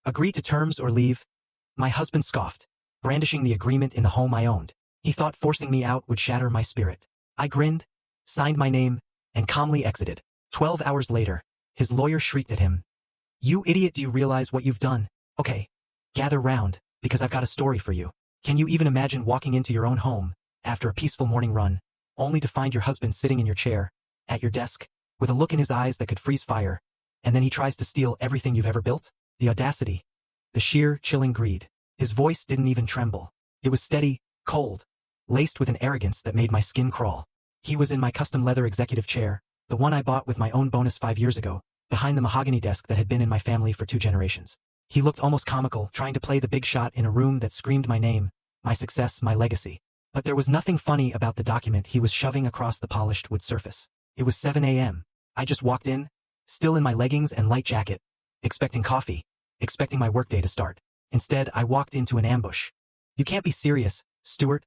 Agree to terms or leave? My husband scoffed, brandishing the agreement in the home I owned. He thought forcing me out would shatter my spirit. I grinned, signed my name, and calmly exited. 12 hours later, his lawyer shrieked at him. You idiot, do you realize what you've done? Okay, gather round, because I've got a story for you. Can you even imagine walking into your own home, after a peaceful morning run, only to find your husband sitting in your chair, at your desk, with a look in his eyes that could freeze fire, and then he tries to steal everything you've ever built? The audacity. The sheer, chilling greed. His voice didn't even tremble. It was steady, cold, laced with an arrogance that made my skin crawl. He was in my custom leather executive chair, the one I bought with my own bonus 5 years ago, behind the mahogany desk that had been in my family for 2 generations. He looked almost comical, trying to play the big shot in a room that screamed my name, my success, my legacy. But there was nothing funny about the document he was shoving across the polished wood surface. It was 7 a.m. I just walked in, still in my leggings and light jacket, expecting coffee, expecting my workday to start. Instead, I walked into an ambush. You can't be serious, Stuart,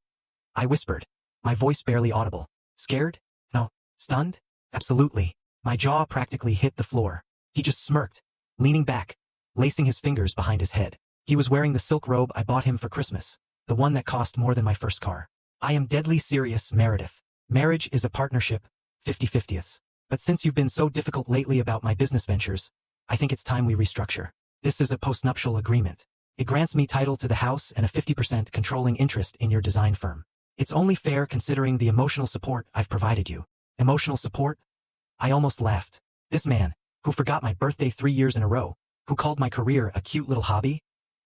I whispered, my voice barely audible. Scared? No. Stunned? Absolutely. My jaw practically hit the floor. He just smirked, leaning back, lacing his fingers behind his head. He was wearing the silk robe I bought him for Christmas, the one that cost more than my first car. I am deadly serious, Meredith. Marriage is a partnership, 50-50ths. But since you've been so difficult lately about my business ventures, I think it's time we restructure. This is a postnuptial agreement. It grants me title to the house and a 50% controlling interest in your design firm. It's only fair considering the emotional support I've provided you. Emotional support? I almost laughed. This man, who forgot my birthday 3 years in a row, who called my career a cute little hobby,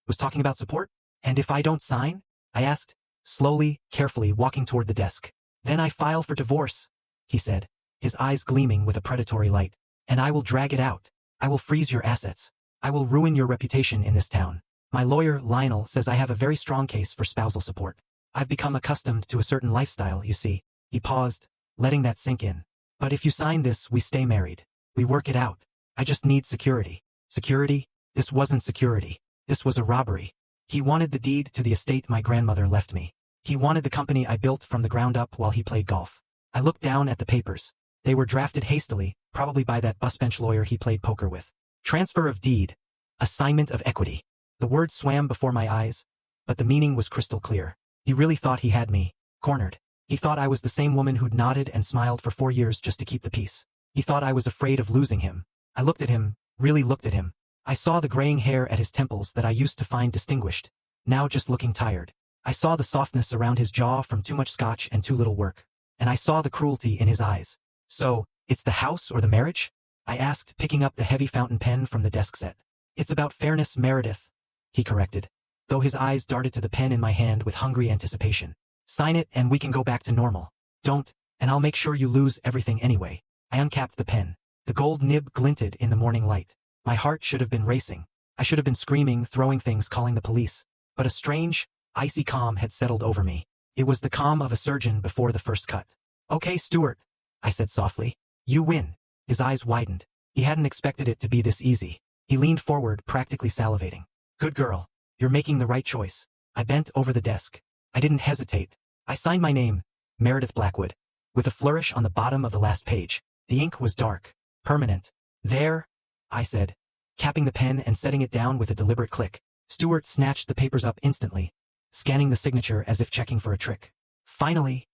was talking about support? And if I don't sign? I asked, slowly, carefully walking toward the desk. Then I file for divorce, he said, his eyes gleaming with a predatory light. And I will drag it out. I will freeze your assets. I will ruin your reputation in this town. My lawyer, Lionel, says I have a very strong case for spousal support. I've become accustomed to a certain lifestyle, you see. He paused, letting that sink in. But if you sign this, we stay married. We work it out. I just need security. Security? This wasn't security. This was a robbery. He wanted the deed to the estate my grandmother left me. He wanted the company I built from the ground up while he played golf. I looked down at the papers. They were drafted hastily, probably by that busbench lawyer he played poker with. Transfer of deed. Assignment of equity. The words swam before my eyes, but the meaning was crystal clear. He really thought he had me cornered. He thought I was the same woman who'd nodded and smiled for 4 years just to keep the peace. He thought I was afraid of losing him. I looked at him, really looked at him. I saw the graying hair at his temples that I used to find distinguished, now just looking tired. I saw the softness around his jaw from too much scotch and too little work. And I saw the cruelty in his eyes. So, it's the house or the marriage? I asked, picking up the heavy fountain pen from the desk set. It's about fairness, Meredith, he corrected, though his eyes darted to the pen in my hand with hungry anticipation. Sign it and we can go back to normal. Don't, and I'll make sure you lose everything anyway. I uncapped the pen. The gold nib glinted in the morning light. My heart should have been racing. I should have been screaming, throwing things, calling the police. But a strange, icy calm had settled over me. It was the calm of a surgeon before the first cut. Okay, Stuart, I said softly. You win. His eyes widened. He hadn't expected it to be this easy. He leaned forward, practically salivating. Good girl. You're making the right choice. I bent over the desk. I didn't hesitate. I signed my name, Meredith Blackwood, with a flourish on the bottom of the last page. The ink was dark, permanent. There, I said, capping the pen and setting it down with a deliberate click. Stuart snatched the papers up instantly, scanning the signature as if checking for a trick. Finally,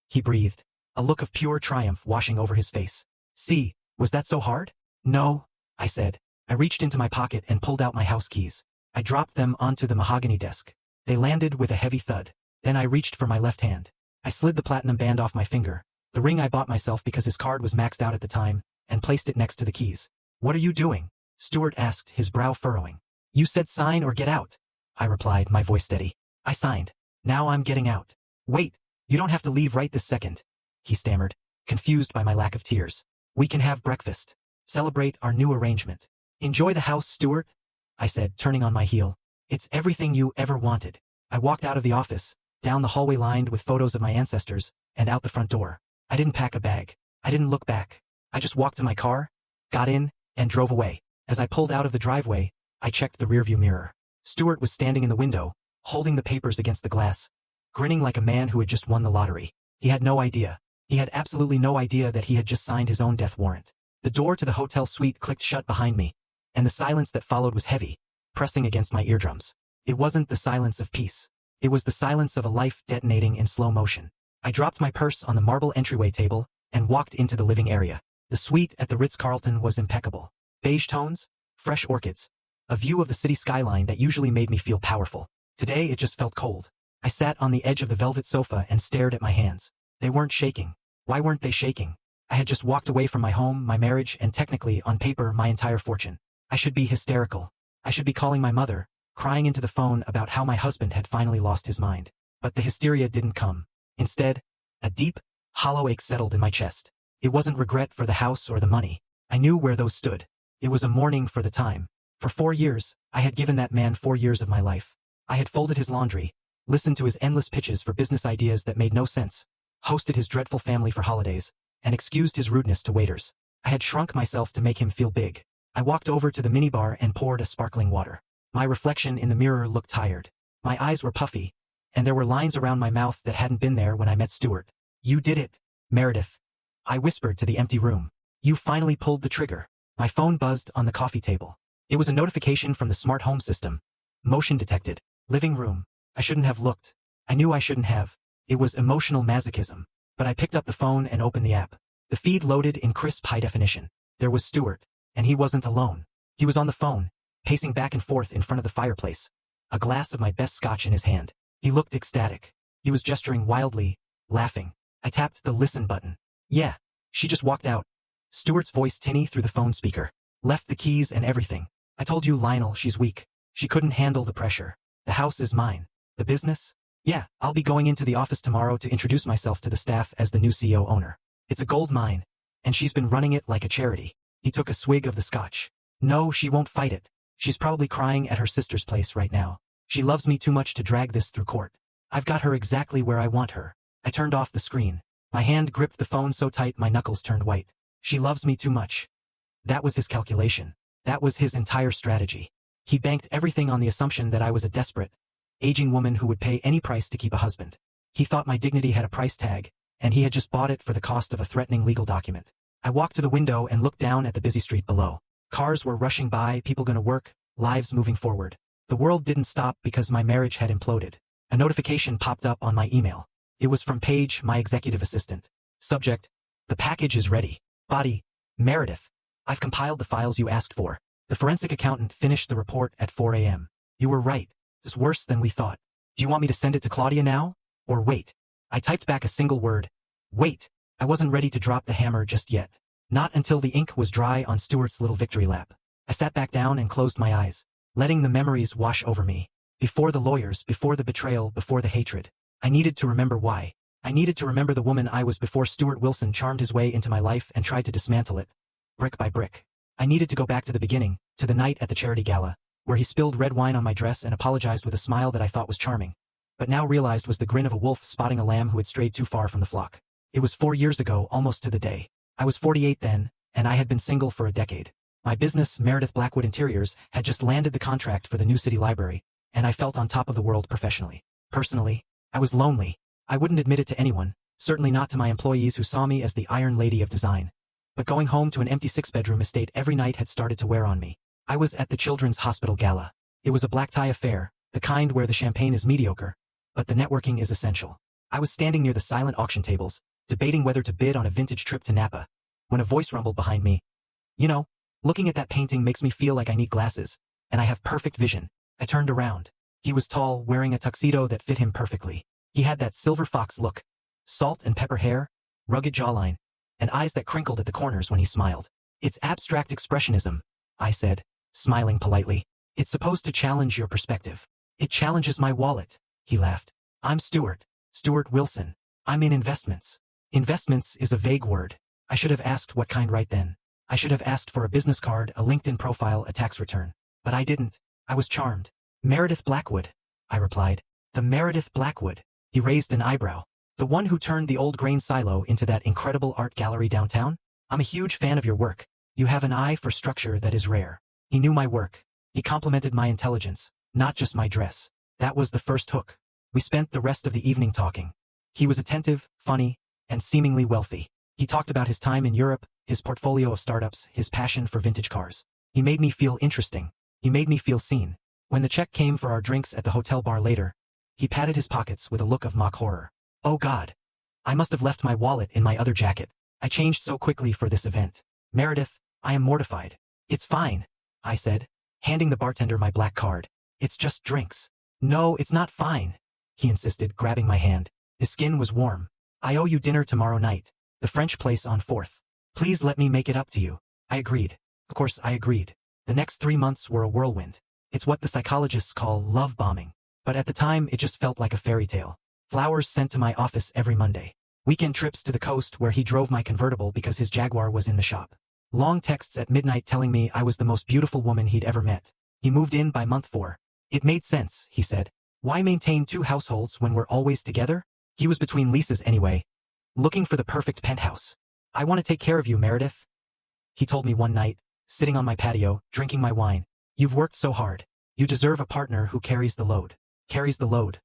he breathed, a look of pure triumph washing over his face. See, was that so hard? No, I said. I reached into my pocket and pulled out my house keys. I dropped them onto the mahogany desk. They landed with a heavy thud. Then I reached for my left hand. I slid the platinum band off my finger, the ring I bought myself because his card was maxed out at the time, and placed it next to the keys. What are you doing? Stuart asked, his brow furrowing. You said sign or get out, I replied, my voice steady. I signed. Now I'm getting out. Wait, you don't have to leave right this second, he stammered, confused by my lack of tears. We can have breakfast. Celebrate our new arrangement. Enjoy the house, Stuart, I said, turning on my heel. It's everything you ever wanted. I walked out of the office, down the hallway lined with photos of my ancestors, and out the front door. I didn't pack a bag. I didn't look back. I just walked to my car, got in, and drove away. As I pulled out of the driveway, I checked the rearview mirror. Stuart was standing in the window, holding the papers against the glass, grinning like a man who had just won the lottery. He had no idea. He had absolutely no idea that he had just signed his own death warrant. The door to the hotel suite clicked shut behind me, and the silence that followed was heavy, pressing against my eardrums. It wasn't the silence of peace. It was the silence of a life detonating in slow motion. I dropped my purse on the marble entryway table and walked into the living area. The suite at the Ritz-Carlton was impeccable. Beige tones, fresh orchids, a view of the city skyline that usually made me feel powerful. Today it just felt cold. I sat on the edge of the velvet sofa and stared at my hands. They weren't shaking. Why weren't they shaking? I had just walked away from my home, my marriage, and technically, on paper, my entire fortune. I should be hysterical. I should be calling my mother, crying into the phone about how my husband had finally lost his mind. But the hysteria didn't come. Instead, a deep, hollow ache settled in my chest. It wasn't regret for the house or the money. I knew where those stood. It was a mourning for the time. For 4 years, I had given that man 4 years of my life. I had folded his laundry, listened to his endless pitches for business ideas that made no sense, hosted his dreadful family for holidays, and excused his rudeness to waiters. I had shrunk myself to make him feel big. I walked over to the minibar and poured a sparkling water. My reflection in the mirror looked tired. My eyes were puffy, and there were lines around my mouth that hadn't been there when I met Stuart. "You did it, Meredith," I whispered to the empty room. "You finally pulled the trigger." My phone buzzed on the coffee table. It was a notification from the smart home system. Motion detected. Living room. I shouldn't have looked. I knew I shouldn't have. It was emotional masochism. But I picked up the phone and opened the app. The feed loaded in crisp high definition. There was Stuart, and he wasn't alone. He was on the phone, pacing back and forth in front of the fireplace, a glass of my best scotch in his hand. He looked ecstatic. He was gesturing wildly, laughing. I tapped the listen button. "Yeah, she just walked out." Stuart's voice tinny through the phone speaker. "Left the keys and everything. I told you, Lionel, she's weak. She couldn't handle the pressure. The house is mine. The business? Yeah, I'll be going into the office tomorrow to introduce myself to the staff as the new CEO owner. It's a gold mine, and she's been running it like a charity." He took a swig of the scotch. "No, she won't fight it. She's probably crying at her sister's place right now. She loves me too much to drag this through court. I've got her exactly where I want her." I turned off the screen. My hand gripped the phone so tight my knuckles turned white. She loves me too much. That was his calculation. That was his entire strategy. He banked everything on the assumption that I was a desperate, aging woman who would pay any price to keep a husband. He thought my dignity had a price tag, and he had just bought it for the cost of a threatening legal document. I walked to the window and looked down at the busy street below. Cars were rushing by, people going to work, lives moving forward. The world didn't stop because my marriage had imploded. A notification popped up on my email. It was from Paige, my executive assistant. Subject: "The package is ready." Body: "Meredith, I've compiled the files you asked for. The forensic accountant finished the report at 4 a.m. You were right. It's worse than we thought. Do you want me to send it to Claudia now? Or wait?" I typed back a single word. Wait. I wasn't ready to drop the hammer just yet. Not until the ink was dry on Stuart's little victory lap. I sat back down and closed my eyes, letting the memories wash over me. Before the lawyers, before the betrayal, before the hatred. I needed to remember why. I needed to remember the woman I was before Stuart Wilson charmed his way into my life and tried to dismantle it, brick by brick. I needed to go back to the beginning, to the night at the charity gala, where he spilled red wine on my dress and apologized with a smile that I thought was charming, but now realized was the grin of a wolf spotting a lamb who had strayed too far from the flock. It was 4 years ago, almost to the day. I was 48 then, and I had been single for a decade. My business, Meredith Blackwood Interiors, had just landed the contract for the new city library, and I felt on top of the world professionally. Personally, I was lonely. I wouldn't admit it to anyone, certainly not to my employees who saw me as the Iron Lady of design. But going home to an empty 6-bedroom estate every night had started to wear on me. I was at the Children's Hospital Gala. It was a black tie affair, the kind where the champagne is mediocre, but the networking is essential. I was standing near the silent auction tables, debating whether to bid on a vintage trip to Napa, when a voice rumbled behind me. "You know, looking at that painting makes me feel like I need glasses, and I have perfect vision." I turned around. He was tall, wearing a tuxedo that fit him perfectly. He had that silver fox look, salt and pepper hair, rugged jawline, and eyes that crinkled at the corners when he smiled. "It's abstract expressionism," I said, smiling politely. "It's supposed to challenge your perspective." "It challenges my wallet," he laughed. "I'm Stuart Wilson. I'm in investments." Investments is a vague word. I should have asked what kind right then. I should have asked for a business card, a LinkedIn profile, a tax return. But I didn't. I was charmed. "Meredith Blackwood," I replied. "The Meredith Blackwood." He raised an eyebrow. "The one who turned the old grain silo into that incredible art gallery downtown? I'm a huge fan of your work. You have an eye for structure that is rare." He knew my work. He complimented my intelligence, not just my dress. That was the first hook. We spent the rest of the evening talking. He was attentive, funny, and seemingly wealthy. He talked about his time in Europe, his portfolio of startups, his passion for vintage cars. He made me feel interesting. He made me feel seen. When the check came for our drinks at the hotel bar later, he patted his pockets with a look of mock horror. Oh God. I must have left my wallet in my other jacket. I changed so quickly for this event. Meredith, I am mortified. It's fine, I said, handing the bartender my black card. It's just drinks. No, it's not fine, he insisted, grabbing my hand. His skin was warm. I owe you dinner tomorrow night, the French place on 4th. Please let me make it up to you. I agreed. Of course I agreed. The next 3 months were a whirlwind. It's what the psychologists call love bombing. But at the time it just felt like a fairy tale. Flowers sent to my office every Monday. Weekend trips to the coast where he drove my convertible because his Jaguar was in the shop. Long texts at midnight telling me I was the most beautiful woman he'd ever met. He moved in by month 4. It made sense, he said. Why maintain 2 households when we're always together? He was between leases anyway, looking for the perfect penthouse. I want to take care of you, Meredith, he told me one night, sitting on my patio, drinking my wine. You've worked so hard. You deserve a partner who carries the load. Carries the load.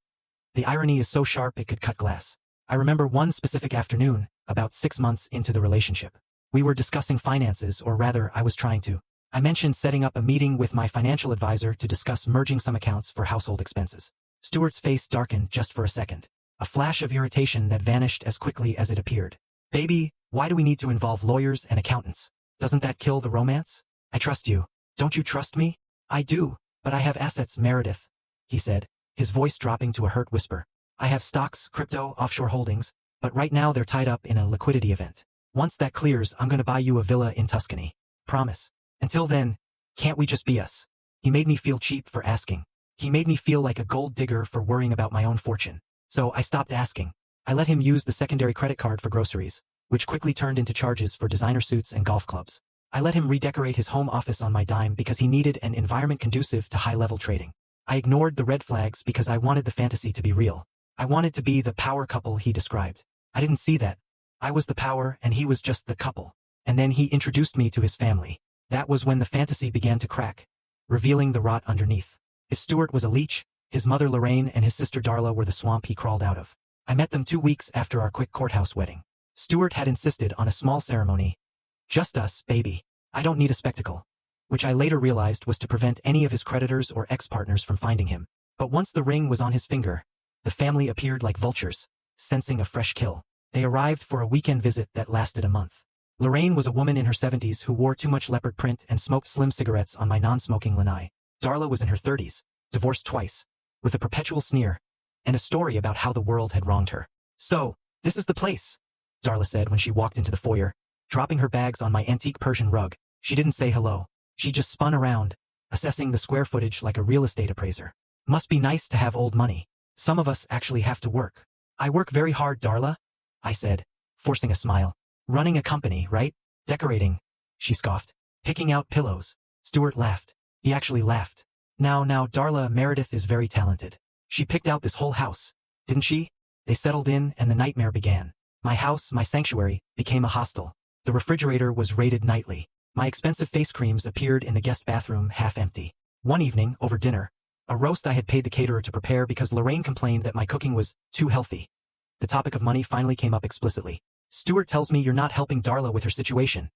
The irony is so sharp it could cut glass. I remember one specific afternoon, about 6 months into the relationship. We were discussing finances, or rather, I was trying to. I mentioned setting up a meeting with my financial advisor to discuss merging some accounts for household expenses. Stuart's face darkened just for a second. A flash of irritation that vanished as quickly as it appeared. Baby, why do we need to involve lawyers and accountants? Doesn't that kill the romance? I trust you. Don't you trust me? I do, but I have assets, Meredith, he said, his voice dropping to a hurt whisper. I have stocks, crypto, offshore holdings, but right now they're tied up in a liquidity event. Once that clears, I'm going to buy you a villa in Tuscany. Promise. Until then, can't we just be us? He made me feel cheap for asking. He made me feel like a gold digger for worrying about my own fortune. So I stopped asking. I let him use the secondary credit card for groceries, which quickly turned into charges for designer suits and golf clubs. I let him redecorate his home office on my dime because he needed an environment conducive to high-level trading. I ignored the red flags because I wanted the fantasy to be real. I wanted to be the power couple he described. I didn't see that. I was the power and he was just the couple. And then he introduced me to his family. That was when the fantasy began to crack, revealing the rot underneath. If Stuart was a leech, his mother Lorraine and his sister Darla were the swamp he crawled out of. I met them 2 weeks after our quick courthouse wedding. Stuart had insisted on a small ceremony. Just us, baby. I don't need a spectacle. Which I later realized was to prevent any of his creditors or ex-partners from finding him. But once the ring was on his finger, the family appeared like vultures, sensing a fresh kill. They arrived for a weekend visit that lasted a month. Lorraine was a woman in her 70s who wore too much leopard print and smoked slim cigarettes on my non-smoking lanai. Darla was in her 30s, divorced twice, with a perpetual sneer, and a story about how the world had wronged her. So, this is the place, Darla said when she walked into the foyer, dropping her bags on my antique Persian rug. She didn't say hello. She just spun around, assessing the square footage like a real estate appraiser. Must be nice to have old money. Some of us actually have to work. I work very hard, Darla, I said, forcing a smile. Running a company, right? Decorating, she scoffed. Picking out pillows. Stuart laughed. He actually laughed. Now, Darla, Meredith is very talented. She picked out this whole house, didn't she? They settled in and the nightmare began. My house, my sanctuary, became a hostel. The refrigerator was raided nightly. My expensive face creams appeared in the guest bathroom half empty. One evening, over dinner, a roast I had paid the caterer to prepare because Lorraine complained that my cooking was too healthy. The topic of money finally came up explicitly. Stuart tells me you're not helping Darla with her situation,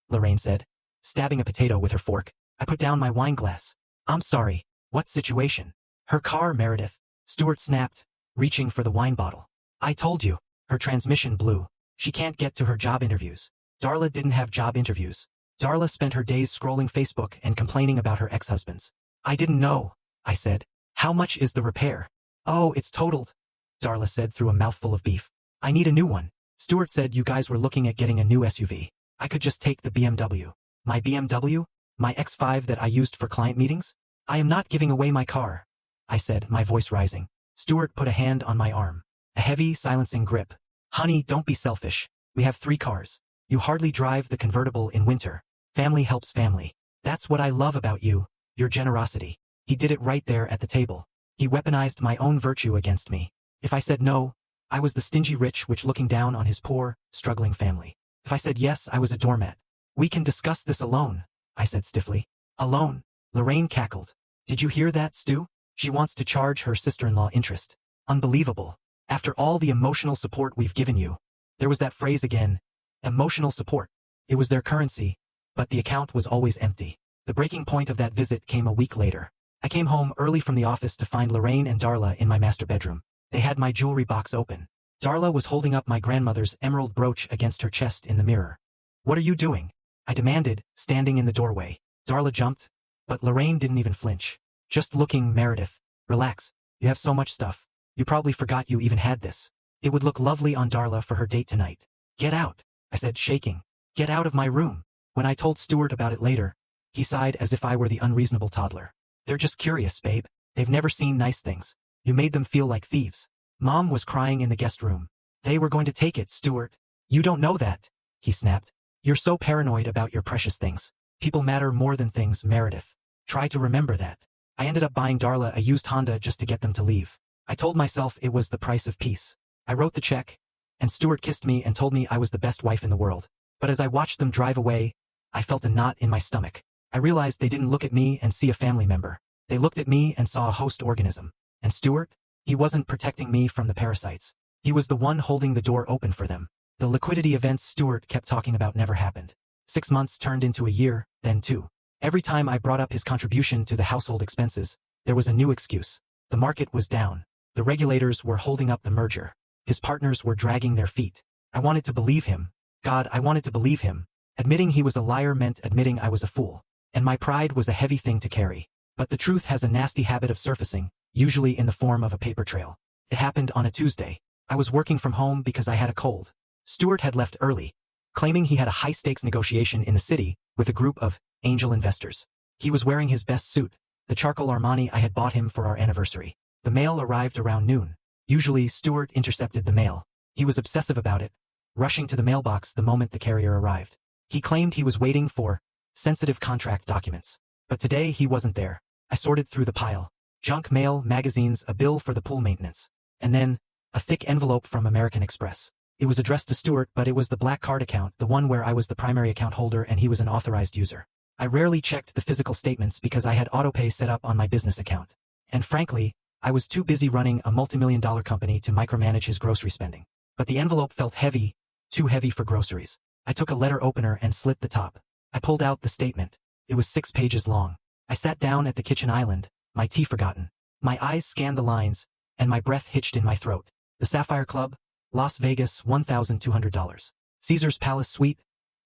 Lorraine said, stabbing a potato with her fork. I put down my wine glass. I'm sorry, what situation? Her car, Meredith, Stuart snapped, reaching for the wine bottle. I told you, her transmission blew. She can't get to her job interviews. Darla didn't have job interviews. Darla spent her days scrolling Facebook and complaining about her ex-husbands. I didn't know, I said. How much is the repair? Oh, it's totaled, Darla said through a mouthful of beef. I need a new one. Stuart said you guys were looking at getting a new SUV. I could just take the BMW. My BMW? My X5 that I used for client meetings? I am not giving away my car, I said, my voice rising. Stuart put a hand on my arm. A heavy, silencing grip. Honey, don't be selfish. We have 3 cars. You hardly drive the convertible in winter. Family helps family. That's what I love about you, your generosity. He did it right there at the table. He weaponized my own virtue against me. If I said no, I was the stingy rich which looking down on his poor, struggling family. If I said yes, I was a doormat. We can discuss this alone, I said stiffly. Alone? Lorraine cackled. Did you hear that, Stu? She wants to charge her sister-in-law interest. Unbelievable. After all the emotional support we've given you. There was that phrase again. Emotional support. It was their currency, but the account was always empty. The breaking point of that visit came a week later. I came home early from the office to find Lorraine and Darla in my master bedroom. They had my jewelry box open. Darla was holding up my grandmother's emerald brooch against her chest in the mirror. "What are you doing?" I demanded, standing in the doorway. Darla jumped, but Lorraine didn't even flinch. "Just looking, Meredith. Relax. You have so much stuff. You probably forgot you even had this. It would look lovely on Darla for her date tonight." "Get out," I said, shaking. "Get out of my room." When I told Stuart about it later, he sighed as if I were the unreasonable toddler. "They're just curious, babe. They've never seen nice things. You made them feel like thieves." Mom was crying in the guest room. "They were going to take it, Stuart." "You don't know that," he snapped. "You're so paranoid about your precious things. People matter more than things, Meredith. Try to remember that." I ended up buying Darla a used Honda just to get them to leave. I told myself it was the price of peace. I wrote the check, and Stuart kissed me and told me I was the best wife in the world. But as I watched them drive away, I felt a knot in my stomach. I realized they didn't look at me and see a family member. They looked at me and saw a host organism. And Stuart? He wasn't protecting me from the parasites. He was the one holding the door open for them. The liquidity events Stuart kept talking about never happened. 6 months turned into a year, then 2. Every time I brought up his contribution to the household expenses, there was a new excuse. The market was down. The regulators were holding up the merger. His partners were dragging their feet. I wanted to believe him. God, I wanted to believe him. Admitting he was a liar meant admitting I was a fool. And my pride was a heavy thing to carry. But the truth has a nasty habit of surfacing, usually in the form of a paper trail. It happened on a Tuesday. I was working from home because I had a cold. Stuart had left early, claiming he had a high-stakes negotiation in the city with a group of angel investors. He was wearing his best suit, the charcoal Armani I had bought him for our anniversary. The mail arrived around noon. Usually, Stuart intercepted the mail. He was obsessive about it, rushing to the mailbox the moment the carrier arrived. He claimed he was waiting for sensitive contract documents. But today he wasn't there. I sorted through the pile. Junk mail, magazines, a bill for the pool maintenance. And then, a thick envelope from American Express. It was addressed to Stuart, but it was the black card account, the one where I was the primary account holder and he was an authorized user. I rarely checked the physical statements because I had autopay set up on my business account. And frankly, I was too busy running a multi-million-dollar company to micromanage his grocery spending. But the envelope felt heavy, too heavy for groceries. I took a letter opener and slit the top. I pulled out the statement. It was 6 pages long. I sat down at the kitchen island, my tea forgotten. My eyes scanned the lines, and my breath hitched in my throat. The Sapphire Club, Las Vegas, $1,200. Caesar's Palace Suite,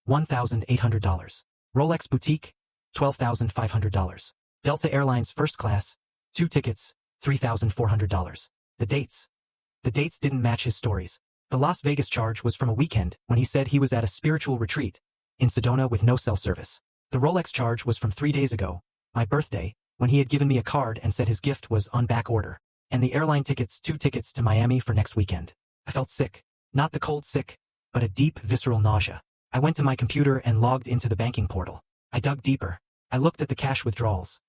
$1,800. Rolex Boutique, $12,500. Delta Airlines First Class, 2 tickets, $3,400. The dates didn't match his stories. The Las Vegas charge was from a weekend when he said he was at a spiritual retreat in Sedona with no cell service. The Rolex charge was from 3 days ago, my birthday, when he had given me a card and said his gift was on back order. And the airline tickets, 2 tickets to Miami for next weekend. I felt sick. Not the cold sick, but a deep, visceral nausea. I went to my computer and logged into the banking portal. I dug deeper. I looked at the cash withdrawals.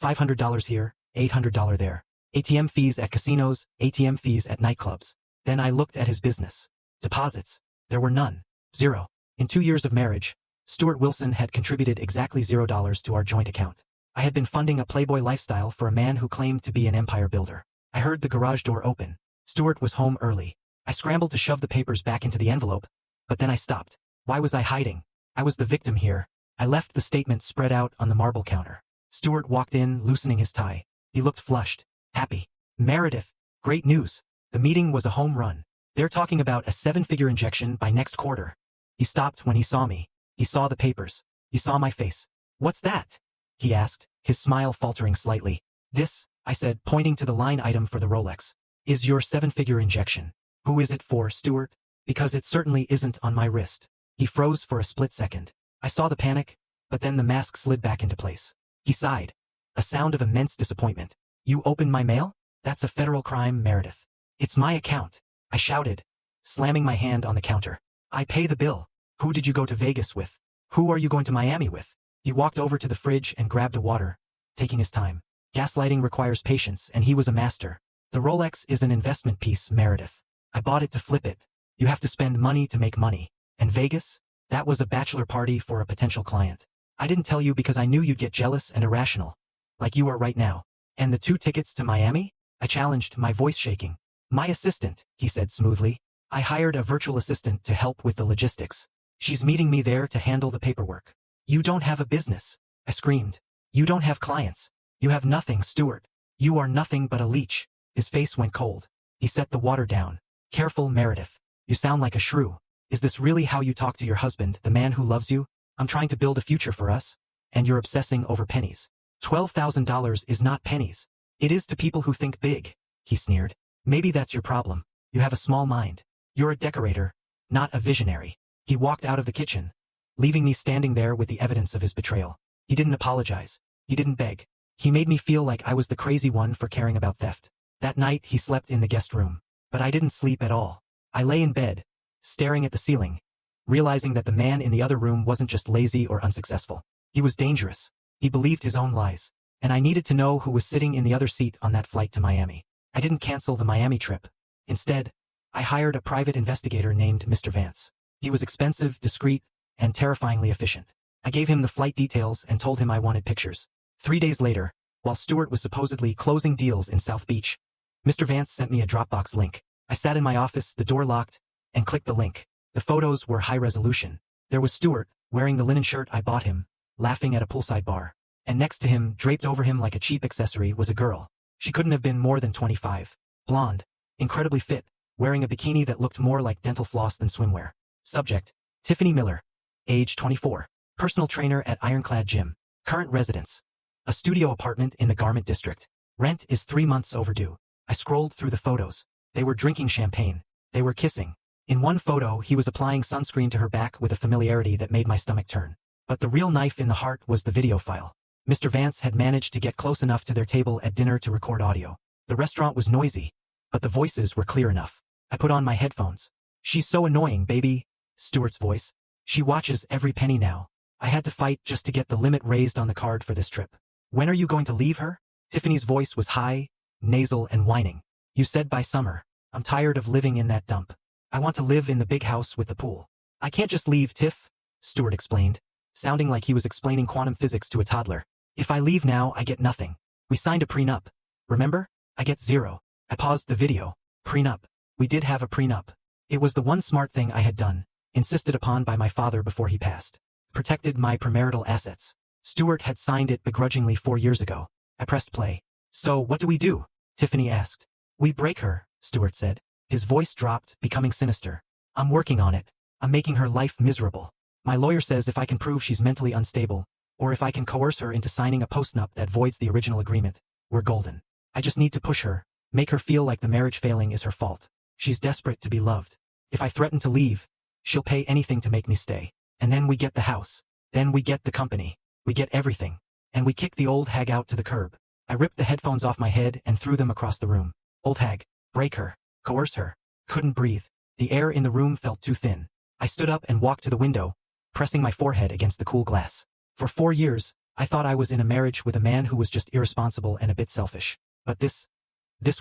$500 here, $800 there. ATM fees at casinos, ATM fees at nightclubs. Then I looked at his business. Deposits. There were none. 0. In 2 years of marriage, Stuart Wilson had contributed exactly $0 to our joint account. I had been funding a playboy lifestyle for a man who claimed to be an empire builder. I heard the garage door open. Stuart was home early. I scrambled to shove the papers back into the envelope, but then I stopped. Why was I hiding? I was the victim here. I left the statement spread out on the marble counter. Stuart walked in, loosening his tie. He looked flushed, happy. "Meredith, great news. The meeting was a home run. They're talking about a 7-figure injection by next quarter." He stopped when he saw me. He saw the papers. He saw my face. "What's that?" he asked, his smile faltering slightly. "This," I said, pointing to the line item for the Rolex, "is your 7-figure injection." "Who is it for, Stuart?" "Because it certainly isn't on my wrist." He froze for a split second. I saw the panic, but then the mask slid back into place. He sighed, a sound of immense disappointment. "You opened my mail? That's a federal crime, Meredith." "It's my account," I shouted, slamming my hand on the counter. "I pay the bill." "Who did you go to Vegas with? Who are you going to Miami with?" He walked over to the fridge and grabbed a water, taking his time. Gaslighting requires patience, and he was a master. "The Rolex is an investment piece, Meredith. I bought it to flip it. You have to spend money to make money. And Vegas? That was a bachelor party for a potential client. I didn't tell you because I knew you'd get jealous and irrational, like you are right now." "And the 2 tickets to Miami?" I challenged, my voice shaking. "My assistant," he said smoothly. "I hired a virtual assistant to help with the logistics. She's meeting me there to handle the paperwork." "You don't have a business," I screamed. "You don't have clients. You have nothing, Stuart. You are nothing but a leech. His face went cold. He set the water down. Careful, Meredith. You sound like a shrew. Is this really how you talk to your husband, the man who loves you? I'm trying to build a future for us, and you're obsessing over pennies. $12,000 is not pennies. It is to people who think big, he sneered. Maybe that's your problem. You have a small mind. You're a decorator, not a visionary. He walked out of the kitchen, leaving me standing there with the evidence of his betrayal. He didn't apologize. He didn't beg. He made me feel like I was the crazy one for caring about theft. That night he slept in the guest room, but I didn't sleep at all. I lay in bed, staring at the ceiling, realizing that the man in the other room wasn't just lazy or unsuccessful. He was dangerous. He believed his own lies, and I needed to know who was sitting in the other seat on that flight to Miami. I didn't cancel the Miami trip. Instead, I hired a private investigator named Mr. Vance. He was expensive, discreet, and terrifyingly efficient. I gave him the flight details and told him I wanted pictures. 3 days later, while Stuart was supposedly closing deals in South Beach, Mr. Vance sent me a Dropbox link. I sat in my office, the door locked, and clicked the link. The photos were high resolution. There was Stuart, wearing the linen shirt I bought him, laughing at a poolside bar. And next to him, draped over him like a cheap accessory, was a girl. She couldn't have been more than 25. Blonde, incredibly fit, wearing a bikini that looked more like dental floss than swimwear. Subject: Tiffany Miller. Age 24. Personal trainer at Ironclad Gym. Current residence: a studio apartment in the Garment District. Rent is 3 months overdue. I scrolled through the photos. They were drinking champagne. They were kissing. In one photo, he was applying sunscreen to her back with a familiarity that made my stomach turn. But the real knife in the heart was the video file. Mr. Vance had managed to get close enough to their table at dinner to record audio. The restaurant was noisy, but the voices were clear enough. I put on my headphones. "She's so annoying, baby," Stuart's voice. "She watches every penny now. I had to fight just to get the limit raised on the card for this trip." "When are you going to leave her?" Tiffany's voice was high, nasal, and whining. "You said by summer. I'm tired of living in that dump. I want to live in the big house with the pool." "I can't just leave, Tiff," Stuart explained, sounding like he was explaining quantum physics to a toddler. "If I leave now, I get nothing. We signed a prenup. Remember? I get zero." I paused the video. Prenup. We did have a prenup. It was the one smart thing I had done, insisted upon by my father before he passed. Protected my premarital assets. Stuart had signed it begrudgingly 4 years ago. I pressed play. "So what do we do?" Tiffany asked. "We break her," Stuart said. His voice dropped, becoming sinister. "I'm working on it. I'm making her life miserable. My lawyer says if I can prove she's mentally unstable, or if I can coerce her into signing a postnup that voids the original agreement, we're golden. I just need to push her, make her feel like the marriage failing is her fault. She's desperate to be loved. If I threaten to leave, she'll pay anything to make me stay. And then we get the house. Then we get the company. We get everything. And we kick the old hag out to the curb." I ripped the headphones off my head and threw them across the room. Old hag. Break her. Coerce her. Couldn't breathe. The air in the room felt too thin. I stood up and walked to the window, pressing my forehead against the cool glass. For 4 years, I thought I was in a marriage with a man who was just irresponsible and a bit selfish. But this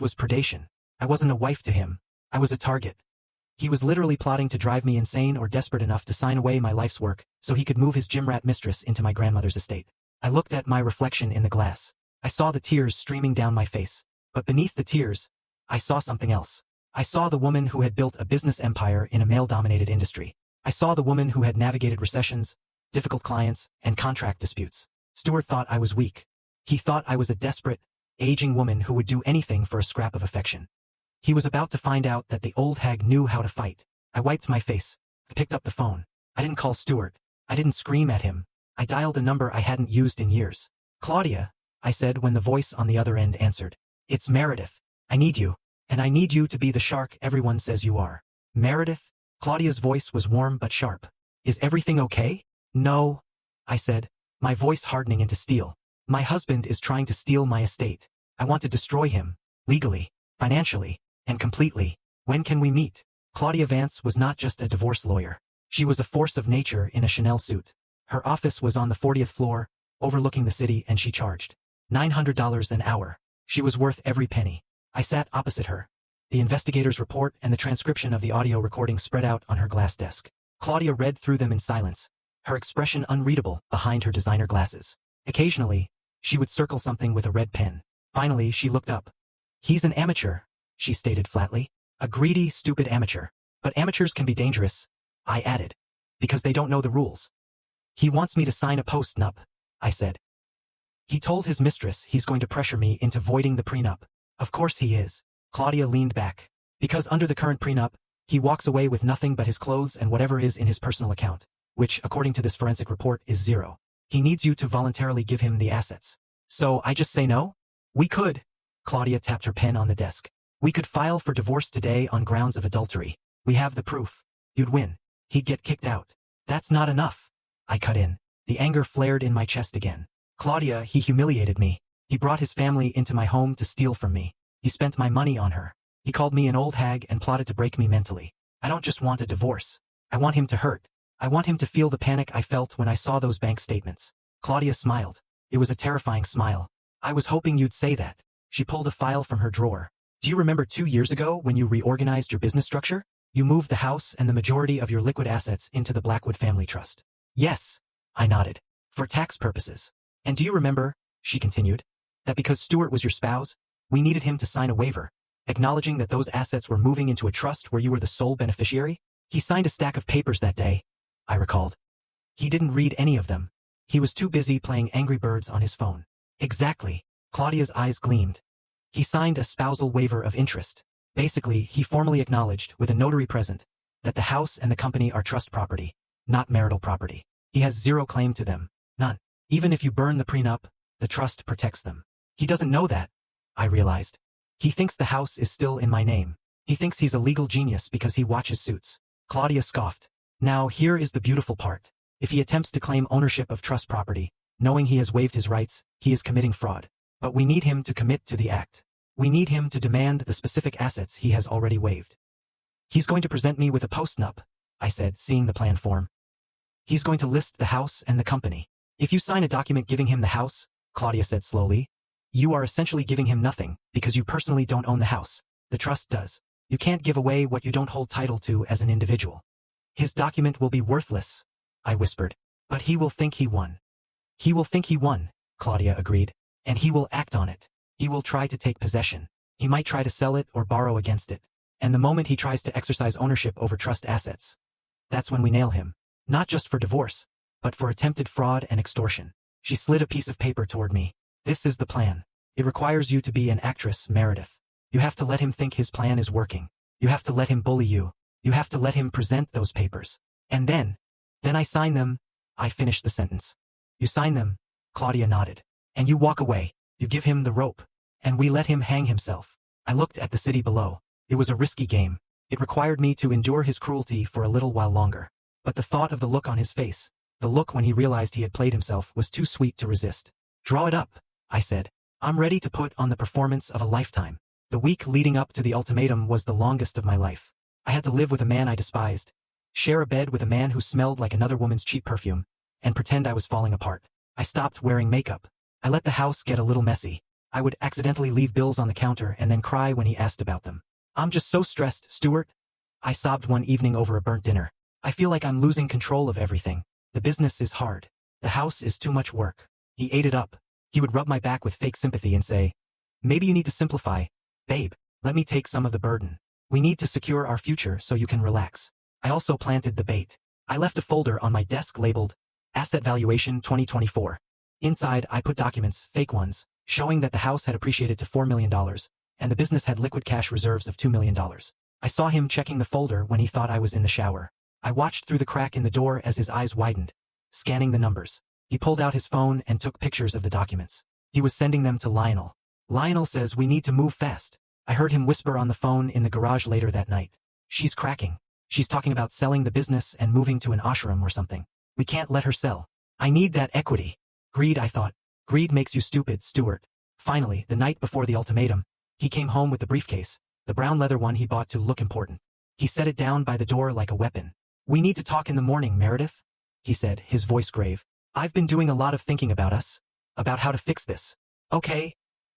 was predation. I wasn't a wife to him. I was a target. He was literally plotting to drive me insane or desperate enough to sign away my life's work so he could move his gym rat mistress into my grandmother's estate. I looked at my reflection in the glass. I saw the tears streaming down my face. But beneath the tears, I saw something else. I saw the woman who had built a business empire in a male-dominated industry. I saw the woman who had navigated recessions, difficult clients, and contract disputes. Stuart thought I was weak. He thought I was a desperate, aging woman who would do anything for a scrap of affection. He was about to find out that the old hag knew how to fight. I wiped my face. I picked up the phone. I didn't call Stuart. I didn't scream at him. I dialed a number I hadn't used in years. "Claudia," I said when the voice on the other end answered. "It's Meredith. I need you. And I need you to be the shark everyone says you are." "Meredith?" Claudia's voice was warm but sharp. "Is everything okay?" "No," I said, my voice hardening into steel. "My husband is trying to steal my estate. I want to destroy him, legally, financially, and completely. When can we meet?" Claudia Vance was not just a divorce lawyer. She was a force of nature in a Chanel suit. Her office was on the 40th floor, overlooking the city, and she charged $900 an hour. She was worth every penny. I sat opposite her. The investigator's report and the transcription of the audio recording spread out on her glass desk. Claudia read through them in silence, her expression unreadable behind her designer glasses. Occasionally, she would circle something with a red pen. Finally, she looked up. "He's an amateur," she stated flatly. "A greedy, stupid amateur. But amateurs can be dangerous," I added, "because they don't know the rules." "He wants me to sign a post-nup," I said. He told his mistress he's going to pressure me into voiding the prenup. Of course he is. Claudia leaned back. Because under the current prenup, he walks away with nothing but his clothes and whatever is in his personal account, which, according to this forensic report, is zero. He needs you to voluntarily give him the assets. So I just say no? We could. Claudia tapped her pen on the desk. We could file for divorce today on grounds of adultery. We have the proof. You'd win. He'd get kicked out. That's not enough. I cut in. The anger flared in my chest again. Claudia, he humiliated me. He brought his family into my home to steal from me. He spent my money on her. He called me an old hag and plotted to break me mentally. I don't just want a divorce. I want him to hurt. I want him to feel the panic I felt when I saw those bank statements. Claudia smiled. It was a terrifying smile. I was hoping you'd say that. She pulled a file from her drawer. Do you remember 2 years ago when you reorganized your business structure? You moved the house and the majority of your liquid assets into the Blackwood Family Trust. Yes. I nodded. For tax purposes. And do you remember, she continued, that because Stuart was your spouse, we needed him to sign a waiver, acknowledging that those assets were moving into a trust where you were the sole beneficiary? He signed a stack of papers that day, I recalled. He didn't read any of them. He was too busy playing Angry Birds on his phone. Exactly. Claudia's eyes gleamed. He signed a spousal waiver of interest. Basically, he formally acknowledged, with a notary present, that the house and the company are trust property, not marital property. He has zero claim to them. None. Even if you burn the prenup, the trust protects them. He doesn't know that, I realized. He thinks the house is still in my name. He thinks he's a legal genius because he watches Suits. Claudia scoffed. Now here is the beautiful part. If he attempts to claim ownership of trust property, knowing he has waived his rights, he is committing fraud. But we need him to commit to the act. We need him to demand the specific assets he has already waived. He's going to present me with a postnup, I said, seeing the plan form. He's going to list the house and the company. If you sign a document giving him the house, Claudia said slowly, you are essentially giving him nothing, because you personally don't own the house. The trust does. You can't give away what you don't hold title to as an individual. His document will be worthless, I whispered. But he will think he won. He will think he won, Claudia agreed. And he will act on it. He will try to take possession. He might try to sell it or borrow against it. And the moment he tries to exercise ownership over trust assets, that's when we nail him. Not just for divorce, but for attempted fraud and extortion. She slid a piece of paper toward me. This is the plan. It requires you to be an actress, Meredith. You have to let him think his plan is working. You have to let him bully you. You have to let him present those papers. And then I sign them. I finished the sentence. You sign them, Claudia nodded. And you walk away. You give him the rope. And we let him hang himself. I looked at the city below. It was a risky game. It required me to endure his cruelty for a little while longer. But the thought of the look on his face, the look when he realized he had played himself, was too sweet to resist. Draw it up, I said. I'm ready to put on the performance of a lifetime. The week leading up to the ultimatum was the longest of my life. I had to live with a man I despised, share a bed with a man who smelled like another woman's cheap perfume, and pretend I was falling apart. I stopped wearing makeup. I let the house get a little messy. I would accidentally leave bills on the counter and then cry when he asked about them. I'm just so stressed, Stuart. I sobbed one evening over a burnt dinner. I feel like I'm losing control of everything. The business is hard. The house is too much work. He ate it up. He would rub my back with fake sympathy and say, maybe you need to simplify. Babe, let me take some of the burden. We need to secure our future so you can relax. I also planted the bait. I left a folder on my desk labeled Asset Valuation 2024. Inside, I put documents, fake ones, showing that the house had appreciated to $4 million, and the business had liquid cash reserves of $2 million. I saw him checking the folder when he thought I was in the shower. I watched through the crack in the door as his eyes widened, scanning the numbers. He pulled out his phone and took pictures of the documents. He was sending them to Lionel. Lionel says we need to move fast. I heard him whisper on the phone in the garage later that night. She's cracking. She's talking about selling the business and moving to an ashram or something. We can't let her sell. I need that equity. Greed, I thought. Greed makes you stupid, Stuart. Finally, the night before the ultimatum, he came home with the briefcase, the brown leather one he bought to look important. He set it down by the door like a weapon. We need to talk in the morning, Meredith, he said, his voice grave. I've been doing a lot of thinking about us, about how to fix this. Okay,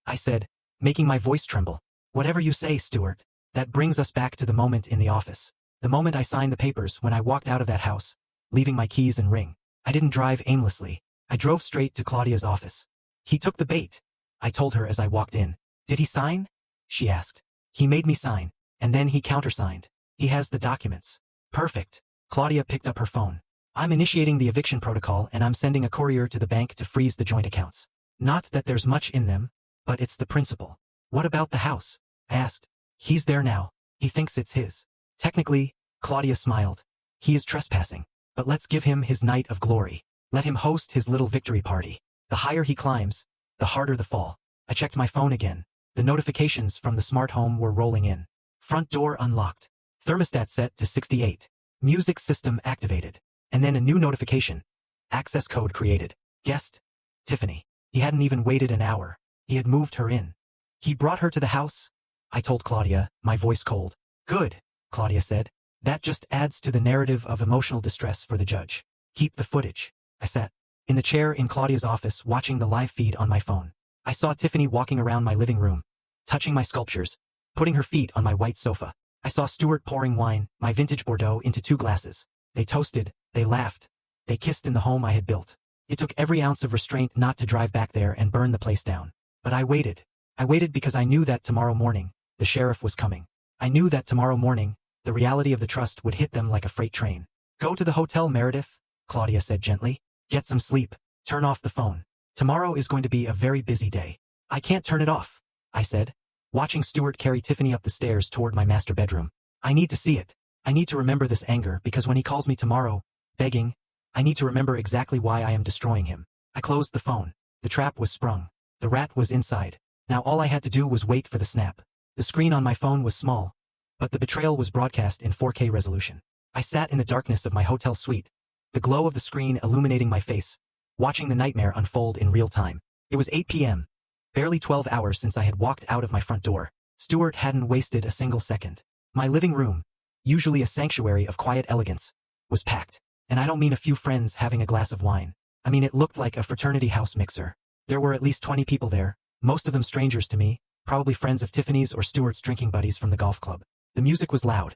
I said, making my voice tremble. Whatever you say, Stuart. That brings us back to the moment in the office. The moment I signed the papers when I walked out of that house, leaving my keys and ring. I didn't drive aimlessly. I drove straight to Claudia's office. He took the bait, I told her as I walked in. Did he sign? She asked. He made me sign, and then he countersigned. He has the documents. Perfect. Claudia picked up her phone. I'm initiating the eviction protocol and I'm sending a courier to the bank to freeze the joint accounts. Not that there's much in them, but it's the principle. What about the house? I asked. He's there now. He thinks it's his. Technically, Claudia smiled. He is trespassing. But let's give him his night of glory. Let him host his little victory party. The higher he climbs, the harder the fall. I checked my phone again. The notifications from the smart home were rolling in. Front door unlocked. Thermostat set to 68. Music system activated. And then a new notification. Access code created. Guest, Tiffany. He hadn't even waited an hour. He had moved her in. He brought her to the house? I told Claudia, my voice cold. Good, Claudia said. That just adds to the narrative of emotional distress for the judge. Keep the footage. I sat in the chair in Claudia's office watching the live feed on my phone. I saw Tiffany walking around my living room, touching my sculptures, putting her feet on my white sofa. I saw Stuart pouring wine, my vintage Bordeaux, into 2 glasses. They toasted, they laughed, they kissed in the home I had built. It took every ounce of restraint not to drive back there and burn the place down. But I waited. I waited because I knew that tomorrow morning, the sheriff was coming. I knew that tomorrow morning, the reality of the trust would hit them like a freight train. Go to the hotel, Meredith, Claudia said gently. Get some sleep. Turn off the phone. Tomorrow is going to be a very busy day. I can't turn it off, I said, watching Stuart carry Tiffany up the stairs toward my master bedroom. I need to see it. I need to remember this anger because when he calls me tomorrow, begging, I need to remember exactly why I am destroying him. I closed the phone. The trap was sprung. The rat was inside. Now all I had to do was wait for the snap. The screen on my phone was small, but the betrayal was broadcast in 4K resolution. I sat in the darkness of my hotel suite, the glow of the screen illuminating my face, watching the nightmare unfold in real time. It was 8 p.m. Barely 12 hours since I had walked out of my front door. Stuart hadn't wasted a single second. My living room, usually a sanctuary of quiet elegance, was packed. And I don't mean a few friends having a glass of wine. I mean it looked like a fraternity house mixer. There were at least 20 people there, most of them strangers to me, probably friends of Tiffany's or Stuart's drinking buddies from the golf club. The music was loud.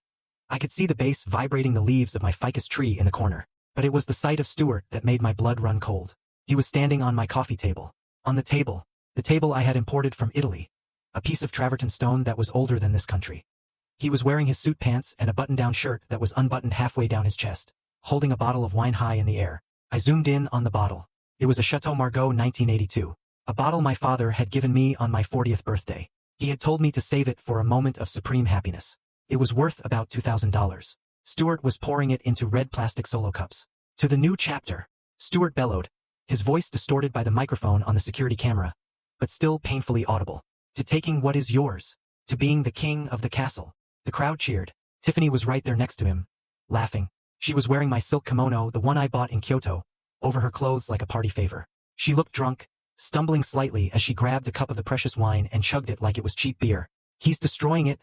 I could see the bass vibrating the leaves of my ficus tree in the corner. But it was the sight of Stuart that made my blood run cold. He was standing on my coffee table. On the table I had imported from Italy, a piece of travertine stone that was older than this country. He was wearing his suit pants and a button-down shirt that was unbuttoned halfway down his chest, holding a bottle of wine high in the air. I zoomed in on the bottle. It was a Chateau Margaux 1982, a bottle my father had given me on my 40th birthday. He had told me to save it for a moment of supreme happiness. It was worth about $2,000. Stuart was pouring it into red plastic solo cups. To the new chapter, Stuart bellowed, his voice distorted by the microphone on the security camera, but still painfully audible. To taking what is yours. To being the king of the castle. The crowd cheered. Tiffany was right there next to him, laughing. She was wearing my silk kimono, the one I bought in Kyoto, over her clothes like a party favor. She looked drunk, stumbling slightly as she grabbed a cup of the precious wine and chugged it like it was cheap beer. He's destroying it,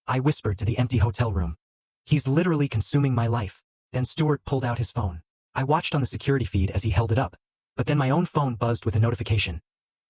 I whispered to the empty hotel room. He's literally consuming my life. Then Stuart pulled out his phone. I watched on the security feed as he held it up, but then my own phone buzzed with a notification.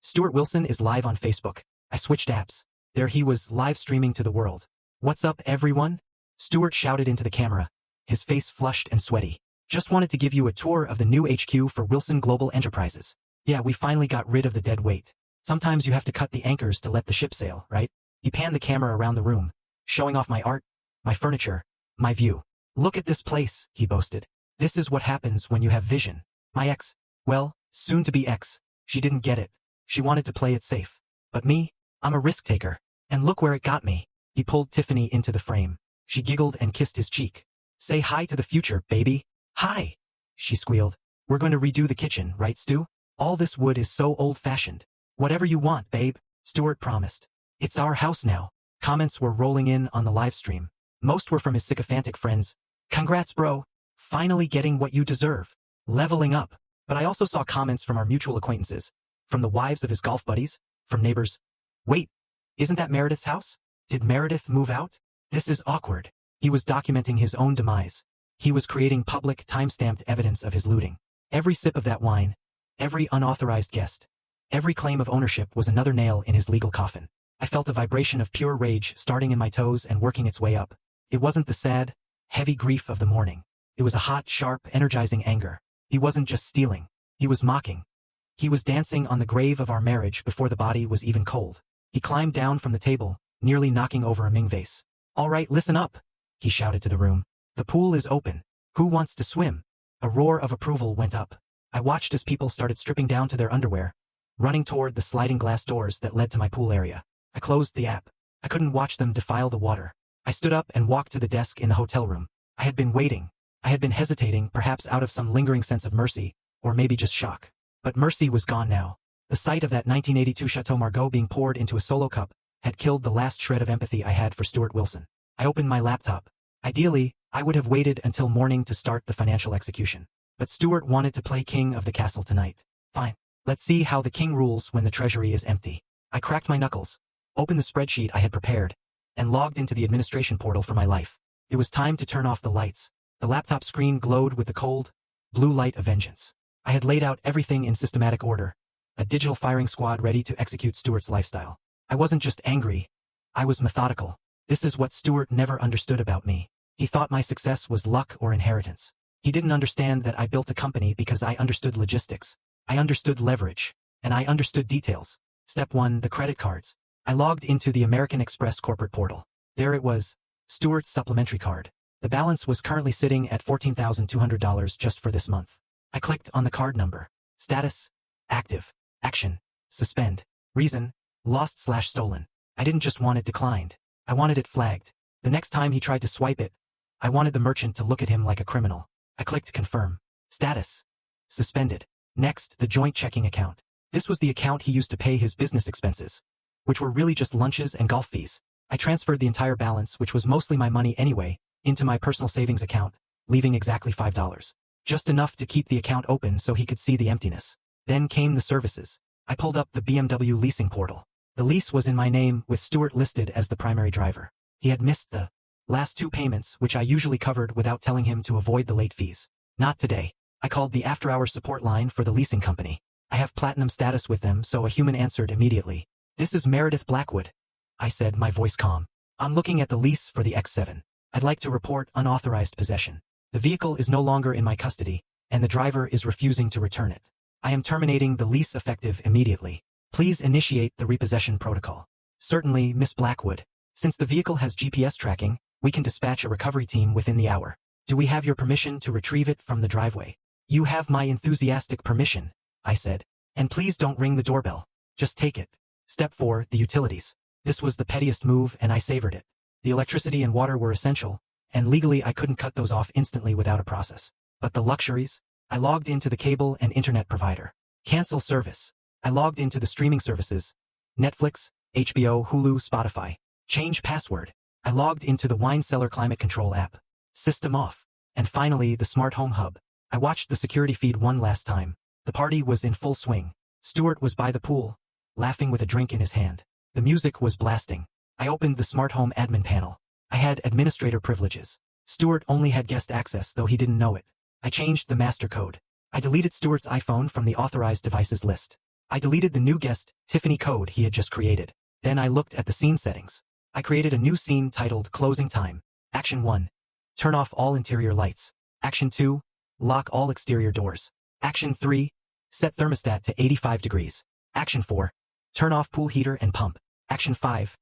Stuart Wilson is live on Facebook. I switched apps. There he was, live streaming to the world. What's up, everyone? Stuart shouted into the camera, his face flushed and sweaty. Just wanted to give you a tour of the new HQ for Wilson Global Enterprises. Yeah, we finally got rid of the dead weight. Sometimes you have to cut the anchors to let the ship sail, right? He panned the camera around the room, showing off my art, my furniture, my view. Look at this place, he boasted. This is what happens when you have vision. My ex, well, soon to be ex, she didn't get it. She wanted to play it safe. But me, I'm a risk taker. And look where it got me. He pulled Tiffany into the frame. She giggled and kissed his cheek. Say hi to the future, baby. Hi, she squealed. We're going to redo the kitchen, right, Stu? All this wood is so old-fashioned. Whatever you want, babe, Stuart promised. It's our house now. Comments were rolling in on the live stream. Most were from his sycophantic friends. Congrats, bro. Finally getting what you deserve. Leveling up. But I also saw comments from our mutual acquaintances, from the wives of his golf buddies, from neighbors. Wait, isn't that Meredith's house? Did Meredith move out? This is awkward. He was documenting his own demise. He was creating public, time-stamped evidence of his looting. Every sip of that wine, every unauthorized guest, every claim of ownership was another nail in his legal coffin. I felt a vibration of pure rage starting in my toes and working its way up. It wasn't the sad, heavy grief of the morning. It was a hot, sharp, energizing anger. He wasn't just stealing. He was mocking. He was dancing on the grave of our marriage before the body was even cold. He climbed down from the table, nearly knocking over a Ming vase. All right, listen up, he shouted to the room. The pool is open. Who wants to swim? A roar of approval went up. I watched as people started stripping down to their underwear, running toward the sliding glass doors that led to my pool area. I closed the app. I couldn't watch them defile the water. I stood up and walked to the desk in the hotel room. I had been waiting. I had been hesitating, perhaps out of some lingering sense of mercy, or maybe just shock. But mercy was gone now. The sight of that 1982 Chateau Margaux being poured into a solo cup had killed the last shred of empathy I had for Stuart Wilson. I opened my laptop. Ideally, I would have waited until morning to start the financial execution. But Stuart wanted to play king of the castle tonight. Fine. Let's see how the king rules when the treasury is empty. I cracked my knuckles, opened the spreadsheet I had prepared, and logged into the administration portal for my life. It was time to turn off the lights. The laptop screen glowed with the cold, blue light of vengeance. I had laid out everything in systematic order, a digital firing squad ready to execute Stuart's lifestyle. I wasn't just angry. I was methodical. This is what Stuart never understood about me. He thought my success was luck or inheritance. He didn't understand that I built a company because I understood logistics. I understood leverage. And I understood details. Step 1, the credit cards. I logged into the American Express corporate portal. There it was, Stuart's supplementary card. The balance was currently sitting at $14,200 just for this month. I clicked on the card number. Status: active. Action: suspend. Reason: lost/stolen. I didn't just want it declined. I wanted it flagged. The next time he tried to swipe it, I wanted the merchant to look at him like a criminal. I clicked confirm. Status: suspended. Next, the joint checking account. This was the account he used to pay his business expenses, which were really just lunches and golf fees. I transferred the entire balance, which was mostly my money anyway, into my personal savings account, leaving exactly $5. Just enough to keep the account open so he could see the emptiness. Then came the services. I pulled up the BMW leasing portal. The lease was in my name, with Stuart listed as the primary driver. He had missed the last 2 payments, which I usually covered without telling him to avoid the late fees. Not today. I called the after-hours support line for the leasing company. I have platinum status with them, so a human answered immediately. "This is Meredith Blackwood," I said, my voice calm. "I'm looking at the lease for the X7. I'd like to report unauthorized possession. The vehicle is no longer in my custody, and the driver is refusing to return it. I am terminating the lease effective immediately. Please initiate the repossession protocol." "Certainly, Miss Blackwood. Since the vehicle has GPS tracking, we can dispatch a recovery team within the hour. Do we have your permission to retrieve it from the driveway?" "You have my enthusiastic permission," I said. "And please don't ring the doorbell. Just take it." Step 4, the utilities. This was the pettiest move, and I savored it. The electricity and water were essential, and legally I couldn't cut those off instantly without a process. But the luxuries? I logged into the cable and internet provider. Cancel service. I logged into the streaming services. Netflix, HBO, Hulu, Spotify. Change password. I logged into the wine cellar climate control app. System off. And finally, the smart home hub. I watched the security feed one last time. The party was in full swing. Stuart was by the pool, laughing with a drink in his hand. The music was blasting. I opened the smart home admin panel. I had administrator privileges. Stuart only had guest access, though he didn't know it. I changed the master code. I deleted Stuart's iPhone from the authorized devices list. I deleted the new guest, Tiffany code he had just created. Then I looked at the scene settings. I created a new scene titled Closing Time. Action 1. Turn off all interior lights. Action 2. Lock all exterior doors. Action 3. Set thermostat to 85 degrees. Action 4. Turn off pool heater and pump. Action 5.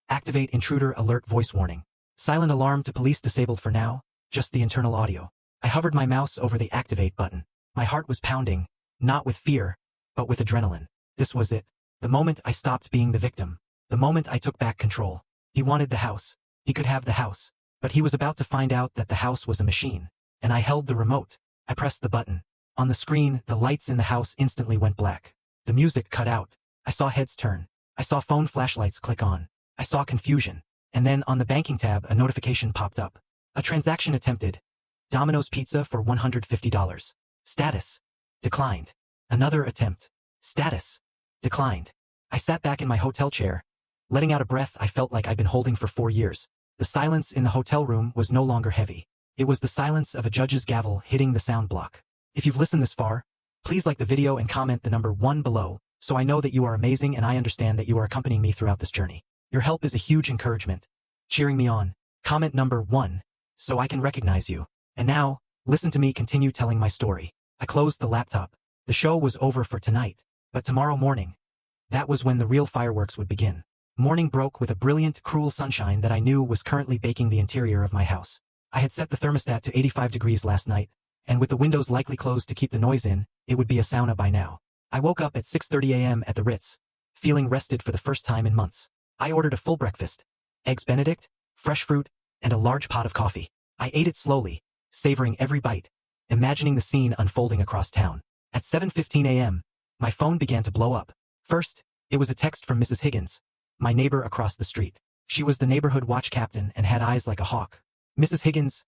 Activate intruder alert voice warning. Silent alarm to police disabled for now, just the internal audio. I hovered my mouse over the activate button. My heart was pounding, not with fear, but with adrenaline. This was it. The moment I stopped being the victim. The moment I took back control. He wanted the house. He could have the house. But he was about to find out that the house was a machine. And I held the remote. I pressed the button. On the screen, the lights in the house instantly went black. The music cut out. I saw heads turn. I saw phone flashlights click on. I saw confusion. And then on the banking tab, a notification popped up. A transaction attempted. Domino's Pizza for $150. Status: declined. Another attempt. Status: declined. I sat back in my hotel chair, letting out a breath I felt like I'd been holding for 4 years. The silence in the hotel room was no longer heavy. It was the silence of a judge's gavel hitting the sound block. If you've listened this far, please like the video and comment the number 1 below, so I know that you are amazing and I understand that you are accompanying me throughout this journey. Your help is a huge encouragement, cheering me on. Comment number 1, so I can recognize you. And now, listen to me continue telling my story. I closed the laptop. The show was over for tonight, but tomorrow morning, that was when the real fireworks would begin. Morning broke with a brilliant, cruel sunshine that I knew was currently baking the interior of my house. I had set the thermostat to 85 degrees last night, and with the windows likely closed to keep the noise in, it would be a sauna by now. I woke up at 6:30 a.m. at the Ritz, feeling rested for the first time in months. I ordered a full breakfast, eggs Benedict, fresh fruit, and a large pot of coffee. I ate it slowly, savoring every bite, imagining the scene unfolding across town. At 7:15 a.m., my phone began to blow up. First, it was a text from Mrs. Higgins, my neighbor across the street. She was the neighborhood watch captain and had eyes like a hawk. Mrs. Higgins,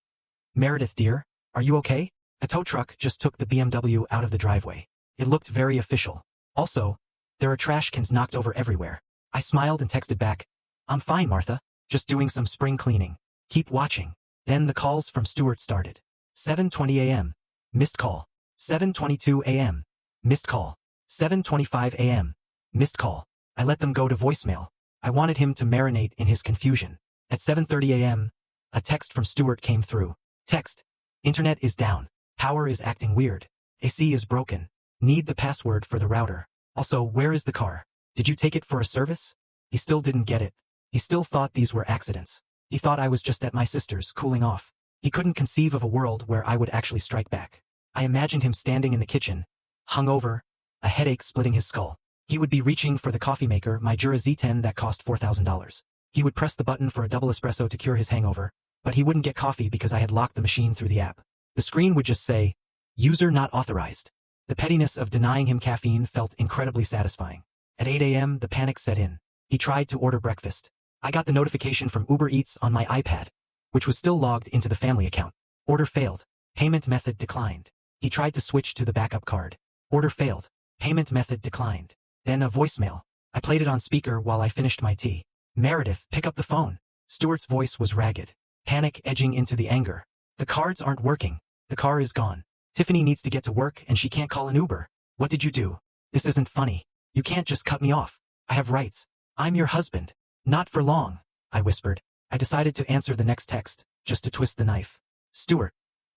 Meredith dear, are you okay? A tow truck just took the BMW out of the driveway. It looked very official. Also, there are trash cans knocked over everywhere. I smiled and texted back, I'm fine, Martha, just doing some spring cleaning. Keep watching. Then the calls from Stuart started. 7:20 a.m. Missed call. 7:22 a.m. Missed call. 7:25 a.m. Missed call. I let them go to voicemail. I wanted him to marinate in his confusion. At 7:30 a.m., a text from Stuart came through. Text. Internet is down. Power is acting weird. AC is broken. Need the password for the router. Also, where is the car? Did you take it for a service? He still didn't get it. He still thought these were accidents. He thought I was just at my sister's, cooling off. He couldn't conceive of a world where I would actually strike back. I imagined him standing in the kitchen, hungover, a headache splitting his skull. He would be reaching for the coffee maker, my Jura Z10 that cost $4,000. He would press the button for a double espresso to cure his hangover, but he wouldn't get coffee because I had locked the machine through the app. The screen would just say, user not authorized. The pettiness of denying him caffeine felt incredibly satisfying. At 8 a.m., the panic set in. He tried to order breakfast. I got the notification from Uber Eats on my iPad, which was still logged into the family account. Order failed. Payment method declined. He tried to switch to the backup card. Order failed. Payment method declined. Then a voicemail. I played it on speaker while I finished my tea. Meredith, pick up the phone. Stuart's voice was ragged. Panic edging into the anger. The cards aren't working. The car is gone. Tiffany needs to get to work and she can't call an Uber. What did you do? This isn't funny. You can't just cut me off. I have rights. I'm your husband. Not for long, I whispered. I decided to answer the next text, just to twist the knife. Stuart.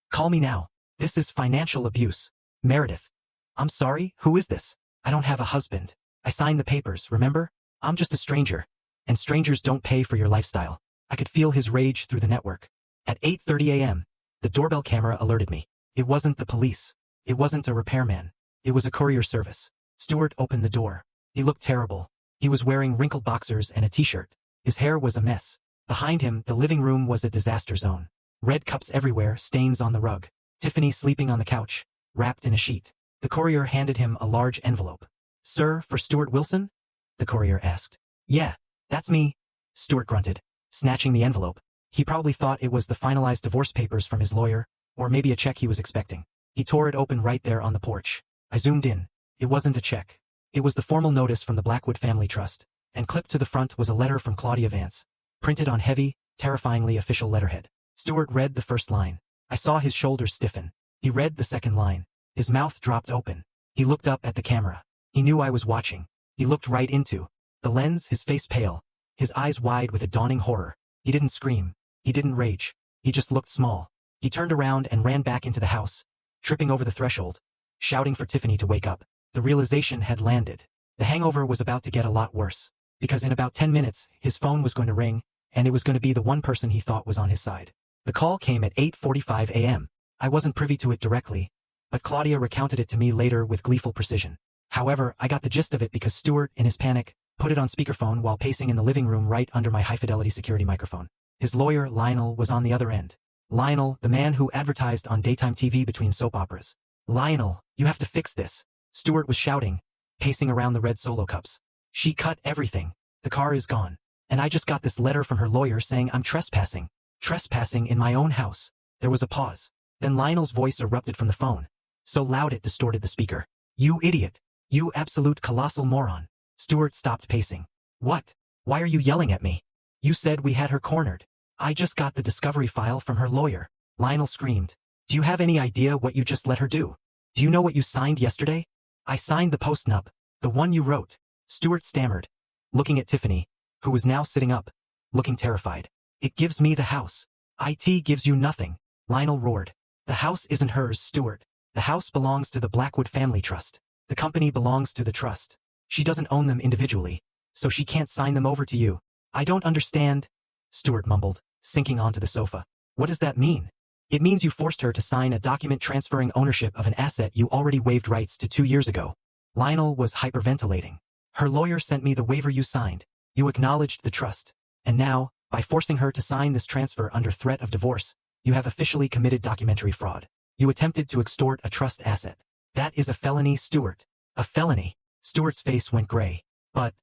Call me now. This is financial abuse. Meredith. I'm sorry, who is this? I don't have a husband. I signed the papers, remember? I'm just a stranger. And strangers don't pay for your lifestyle. I could feel his rage through the network. At 8:30 a.m., the doorbell camera alerted me. It wasn't the police. It wasn't a repairman. It was a courier service. Stuart opened the door. He looked terrible. He was wearing wrinkled boxers and a t-shirt. His hair was a mess. Behind him, the living room was a disaster zone. Red cups everywhere, stains on the rug. Tiffany sleeping on the couch, wrapped in a sheet. The courier handed him a large envelope. Sir, for Stuart Wilson? The courier asked. Yeah, that's me, Stuart grunted, snatching the envelope. He probably thought it was the finalized divorce papers from his lawyer, or maybe a check he was expecting. He tore it open right there on the porch. I zoomed in. It wasn't a check. It was the formal notice from the Blackwood Family Trust, and clipped to the front was a letter from Claudia Vance, printed on heavy, terrifyingly official letterhead. Stuart read the first line. I saw his shoulders stiffen. He read the second line. His mouth dropped open. He looked up at the camera. He knew I was watching. He looked right into the lens, his face pale, his eyes wide with a dawning horror. He didn't scream. He didn't rage. He just looked small. He turned around and ran back into the house, tripping over the threshold, shouting for Tiffany to wake up. The realization had landed. The hangover was about to get a lot worse, because in about 10 minutes, his phone was going to ring, and it was going to be the one person he thought was on his side. The call came at 8:45 a.m. I wasn't privy to it directly, but Claudia recounted it to me later with gleeful precision. However, I got the gist of it because Stuart, in his panic, put it on speakerphone while pacing in the living room right under my high-fidelity security microphone. His lawyer, Lionel, was on the other end. Lionel, the man who advertised on daytime TV between soap operas. Lionel, you have to fix this. Stuart was shouting, pacing around the red Solo cups. She cut everything. The car is gone. And I just got this letter from her lawyer saying I'm trespassing. Trespassing in my own house. There was a pause. Then Lionel's voice erupted from the phone, so loud it distorted the speaker. You idiot. You absolute colossal moron. Stuart stopped pacing. What? Why are you yelling at me? You said we had her cornered. I just got the discovery file from her lawyer. Lionel screamed. Do you have any idea what you just let her do? Do you know what you signed yesterday? I signed the postnup, the one you wrote. Stuart stammered, looking at Tiffany, who was now sitting up, looking terrified. It gives me the house. IT gives you nothing. Lionel roared. The house isn't hers, Stuart. The house belongs to the Blackwood Family Trust. The company belongs to the trust. She doesn't own them individually, so she can't sign them over to you. I don't understand, Stuart mumbled, sinking onto the sofa. What does that mean? It means you forced her to sign a document transferring ownership of an asset you already waived rights to 2 years ago. Lionel was hyperventilating. Her lawyer sent me the waiver you signed. You acknowledged the trust. And now, by forcing her to sign this transfer under threat of divorce, you have officially committed documentary fraud. You attempted to extort a trust asset. That is a felony, Stuart. A felony. Stuart's face went gray. But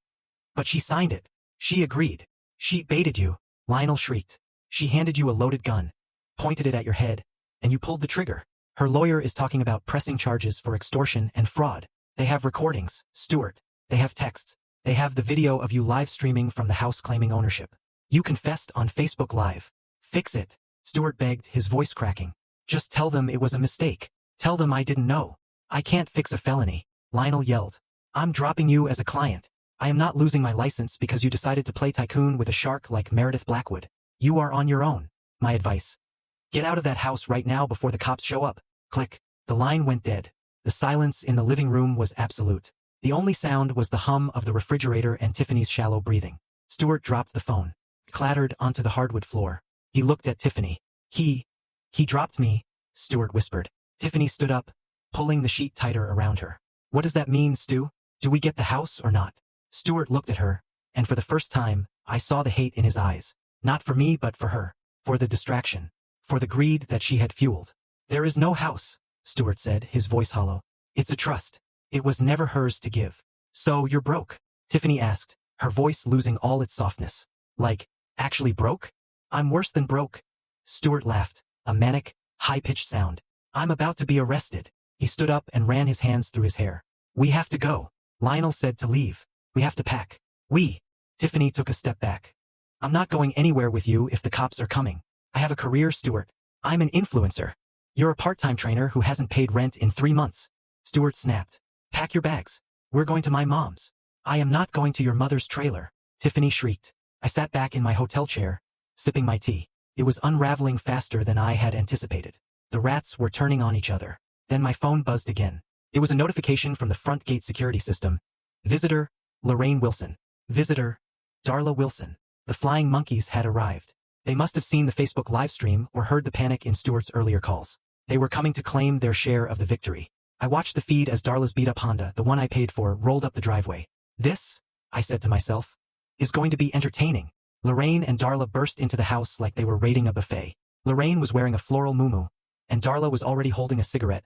she signed it. She agreed. She baited you. Lionel shrieked. She handed you a loaded gun, pointed it at your head, and you pulled the trigger. Her lawyer is talking about pressing charges for extortion and fraud. They have recordings, Stuart. They have texts. They have the video of you live streaming from the house claiming ownership. You confessed on Facebook Live. Fix it, Stuart begged, his voice cracking. Just tell them it was a mistake. Tell them I didn't know. I can't fix a felony, Lionel yelled. I'm dropping you as a client. I am not losing my license because you decided to play tycoon with a shark like Meredith Blackwood. You are on your own. My advice. Get out of that house right now before the cops show up. Click. The line went dead. The silence in the living room was absolute. The only sound was the hum of the refrigerator and Tiffany's shallow breathing. Stuart dropped the phone. Clattered onto the hardwood floor. He looked at Tiffany. He dropped me, Stuart whispered. Tiffany stood up, pulling the sheet tighter around her. What does that mean, Stu? Do we get the house or not? Stuart looked at her, and for the first time, I saw the hate in his eyes. Not for me but for her. For the distraction. For the greed that she had fueled. There is no house, Stuart said, his voice hollow. It's a trust. It was never hers to give. So you're broke? Tiffany asked, her voice losing all its softness. Like, actually broke? I'm worse than broke. Stuart laughed, a manic, high-pitched sound. I'm about to be arrested. He stood up and ran his hands through his hair. We have to go. Lionel said to leave. We have to pack. Tiffany took a step back. I'm not going anywhere with you if the cops are coming. I have a career, Stuart. I'm an influencer. You're a part-time trainer who hasn't paid rent in 3 months. Stuart snapped. Pack your bags. We're going to my mom's. I am not going to your mother's trailer. Tiffany shrieked. I sat back in my hotel chair, sipping my tea. It was unraveling faster than I had anticipated. The rats were turning on each other. Then my phone buzzed again. It was a notification from the front gate security system. Visitor, Lorraine Wilson. Visitor, Darla Wilson. The flying monkeys had arrived. They must have seen the Facebook live stream or heard the panic in Stuart's earlier calls. They were coming to claim their share of the victory. I watched the feed as Darla's beat-up Honda, the one I paid for, rolled up the driveway. This, I said to myself, is going to be entertaining. Lorraine and Darla burst into the house like they were raiding a buffet. Lorraine was wearing a floral muumuu, and Darla was already holding a cigarette,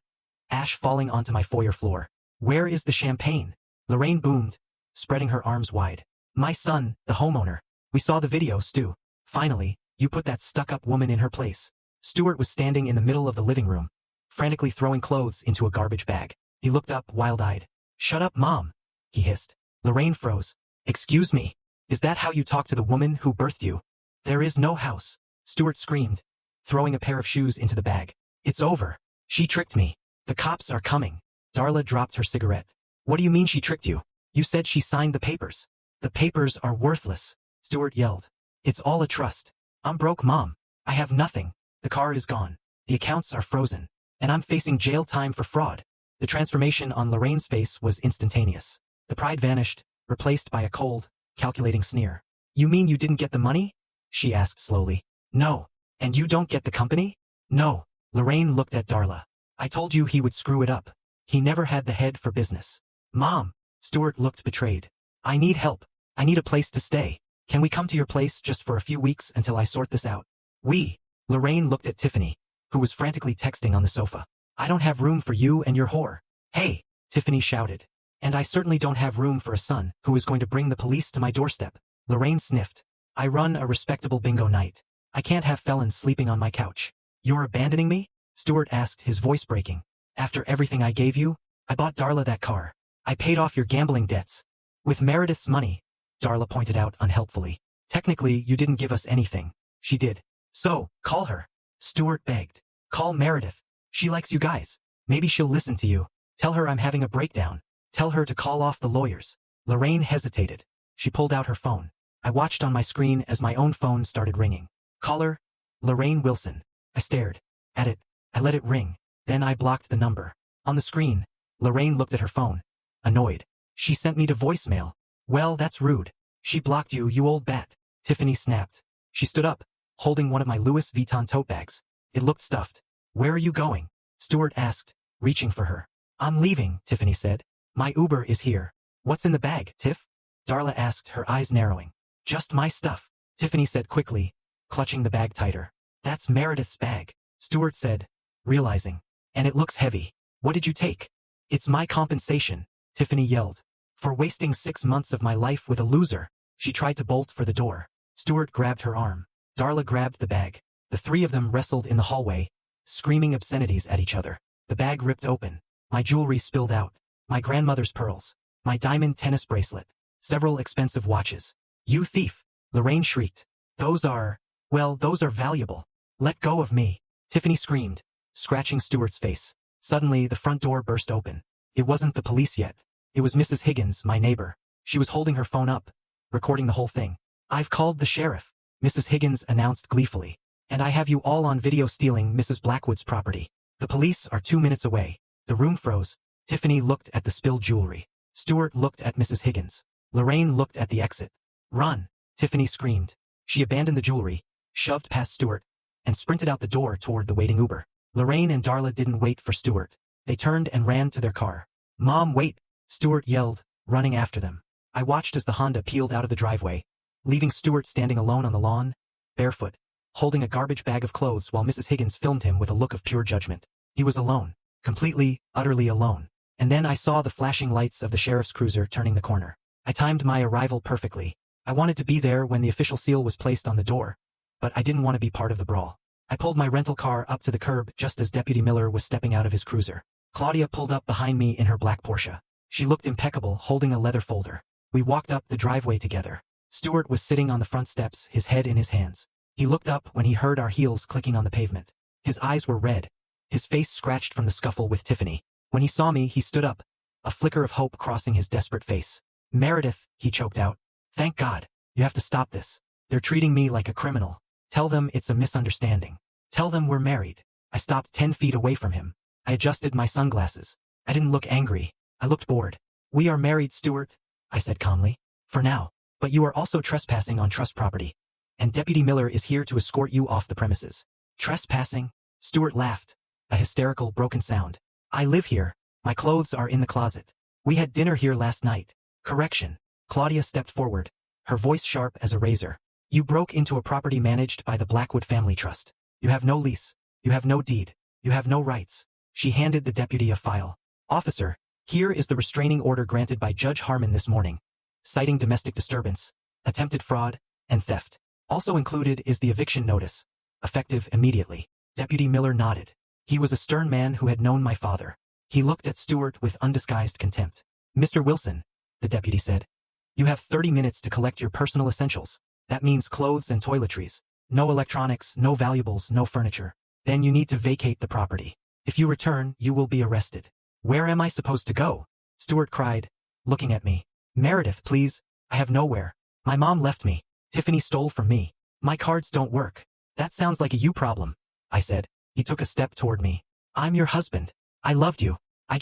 ash falling onto my foyer floor. Where is the champagne? Lorraine boomed, spreading her arms wide. My son, the homeowner. We saw the video, Stu. Finally, you put that stuck-up woman in her place. Stuart was standing in the middle of the living room, frantically throwing clothes into a garbage bag. He looked up, wild-eyed. Shut up, Mom, he hissed. Lorraine froze. Excuse me. Is that how you talk to the woman who birthed you? There is no house, Stuart screamed, throwing a pair of shoes into the bag. It's over. She tricked me. The cops are coming. Darla dropped her cigarette. What do you mean she tricked you? You said she signed the papers. The papers are worthless, Stuart yelled. It's all a trust. I'm broke, Mom. I have nothing. The car is gone. The accounts are frozen. And I'm facing jail time for fraud. The transformation on Lorraine's face was instantaneous. The pride vanished, replaced by a cold, calculating sneer. You mean you didn't get the money? She asked slowly. No. And you don't get the company? No. Lorraine looked at Darla. I told you he would screw it up. He never had the head for business. Mom. Stuart looked betrayed. I need help. I need a place to stay. Can we come to your place just for a few weeks until I sort this out? Lorraine looked at Tiffany, who was frantically texting on the sofa. I don't have room for you and your whore. Hey, Tiffany shouted. And I certainly don't have room for a son who is going to bring the police to my doorstep. Lorraine sniffed. I run a respectable bingo night. I can't have felons sleeping on my couch. You're abandoning me? Stuart asked, his voice breaking. After everything I gave you, I bought Darla that car. I paid off your gambling debts. With Meredith's money, Darla pointed out unhelpfully. Technically, you didn't give us anything. She did. So, call her. Stuart begged. Call Meredith. She likes you guys. Maybe she'll listen to you. Tell her I'm having a breakdown. Tell her to call off the lawyers. Lorraine hesitated. She pulled out her phone. I watched on my screen as my own phone started ringing. Caller, Lorraine Wilson. I stared at it. I let it ring. Then I blocked the number. On the screen, Lorraine looked at her phone. Annoyed. She sent me to voicemail. Well, that's rude. She blocked you, you old bat. Tiffany snapped. She stood up, holding one of my Louis Vuitton tote bags. It looked stuffed. Where are you going? Stuart asked, reaching for her. I'm leaving, Tiffany said. My Uber is here. What's in the bag, Tiff? Darla asked, her eyes narrowing. Just my stuff, Tiffany said quickly, clutching the bag tighter. That's Meredith's bag, Stuart said, realizing. And it looks heavy. What did you take? It's my compensation, Tiffany yelled. For wasting 6 months of my life with a loser. She tried to bolt for the door. Stuart grabbed her arm. Darla grabbed the bag. The three of them wrestled in the hallway, screaming obscenities at each other. The bag ripped open. My jewelry spilled out. My grandmother's pearls. My diamond tennis bracelet. Several expensive watches. You thief! Lorraine shrieked. Those are valuable. Let go of me. Tiffany screamed, scratching Stuart's face. Suddenly, the front door burst open. It wasn't the police yet. It was Mrs. Higgins, my neighbor. She was holding her phone up, recording the whole thing. I've called the sheriff, Mrs. Higgins announced gleefully. And I have you all on video stealing Mrs. Blackwood's property. The police are 2 minutes away. The room froze. Tiffany looked at the spilled jewelry. Stuart looked at Mrs. Higgins. Lorraine looked at the exit. Run! Tiffany screamed. She abandoned the jewelry, shoved past Stuart, and sprinted out the door toward the waiting Uber. Lorraine and Darla didn't wait for Stuart. They turned and ran to their car. Mom, wait! Stuart yelled, running after them. I watched as the Honda peeled out of the driveway, leaving Stuart standing alone on the lawn, barefoot, holding a garbage bag of clothes while Mrs. Higgins filmed him with a look of pure judgment. He was alone. Completely, utterly alone. And then I saw the flashing lights of the sheriff's cruiser turning the corner. I timed my arrival perfectly. I wanted to be there when the official seal was placed on the door, but I didn't want to be part of the brawl. I pulled my rental car up to the curb just as Deputy Miller was stepping out of his cruiser. Claudia pulled up behind me in her black Porsche. She looked impeccable, holding a leather folder. We walked up the driveway together. Stuart was sitting on the front steps, his head in his hands. He looked up when he heard our heels clicking on the pavement. His eyes were red, his face scratched from the scuffle with Tiffany. When he saw me, he stood up, a flicker of hope crossing his desperate face. Meredith, he choked out. Thank God. You have to stop this. They're treating me like a criminal. Tell them it's a misunderstanding. Tell them we're married. I stopped 10 feet away from him. I adjusted my sunglasses. I didn't look angry. I looked bored. We are married, Stuart, I said calmly. For now. But you are also trespassing on trust property. And Deputy Miller is here to escort you off the premises. Trespassing? Stuart laughed. A hysterical, broken sound. I live here. My clothes are in the closet. We had dinner here last night. Correction. Claudia stepped forward, her voice sharp as a razor. You broke into a property managed by the Blackwood Family Trust. You have no lease. You have no deed. You have no rights. She handed the deputy a file. Officer, here is the restraining order granted by Judge Harmon this morning, citing domestic disturbance, attempted fraud, and theft. Also included is the eviction notice, effective immediately. Deputy Miller nodded. He was a stern man who had known my father. He looked at Stuart with undisguised contempt. Mr. Wilson, the deputy said, you have 30 minutes to collect your personal essentials. That means clothes and toiletries. No electronics, no valuables, no furniture. Then you need to vacate the property. If you return, you will be arrested. Where am I supposed to go? Stuart cried, looking at me. Meredith, please. I have nowhere. My mom left me. Tiffany stole from me. My cards don't work. That sounds like a you problem, I said. He took a step toward me. I'm your husband. I loved you. I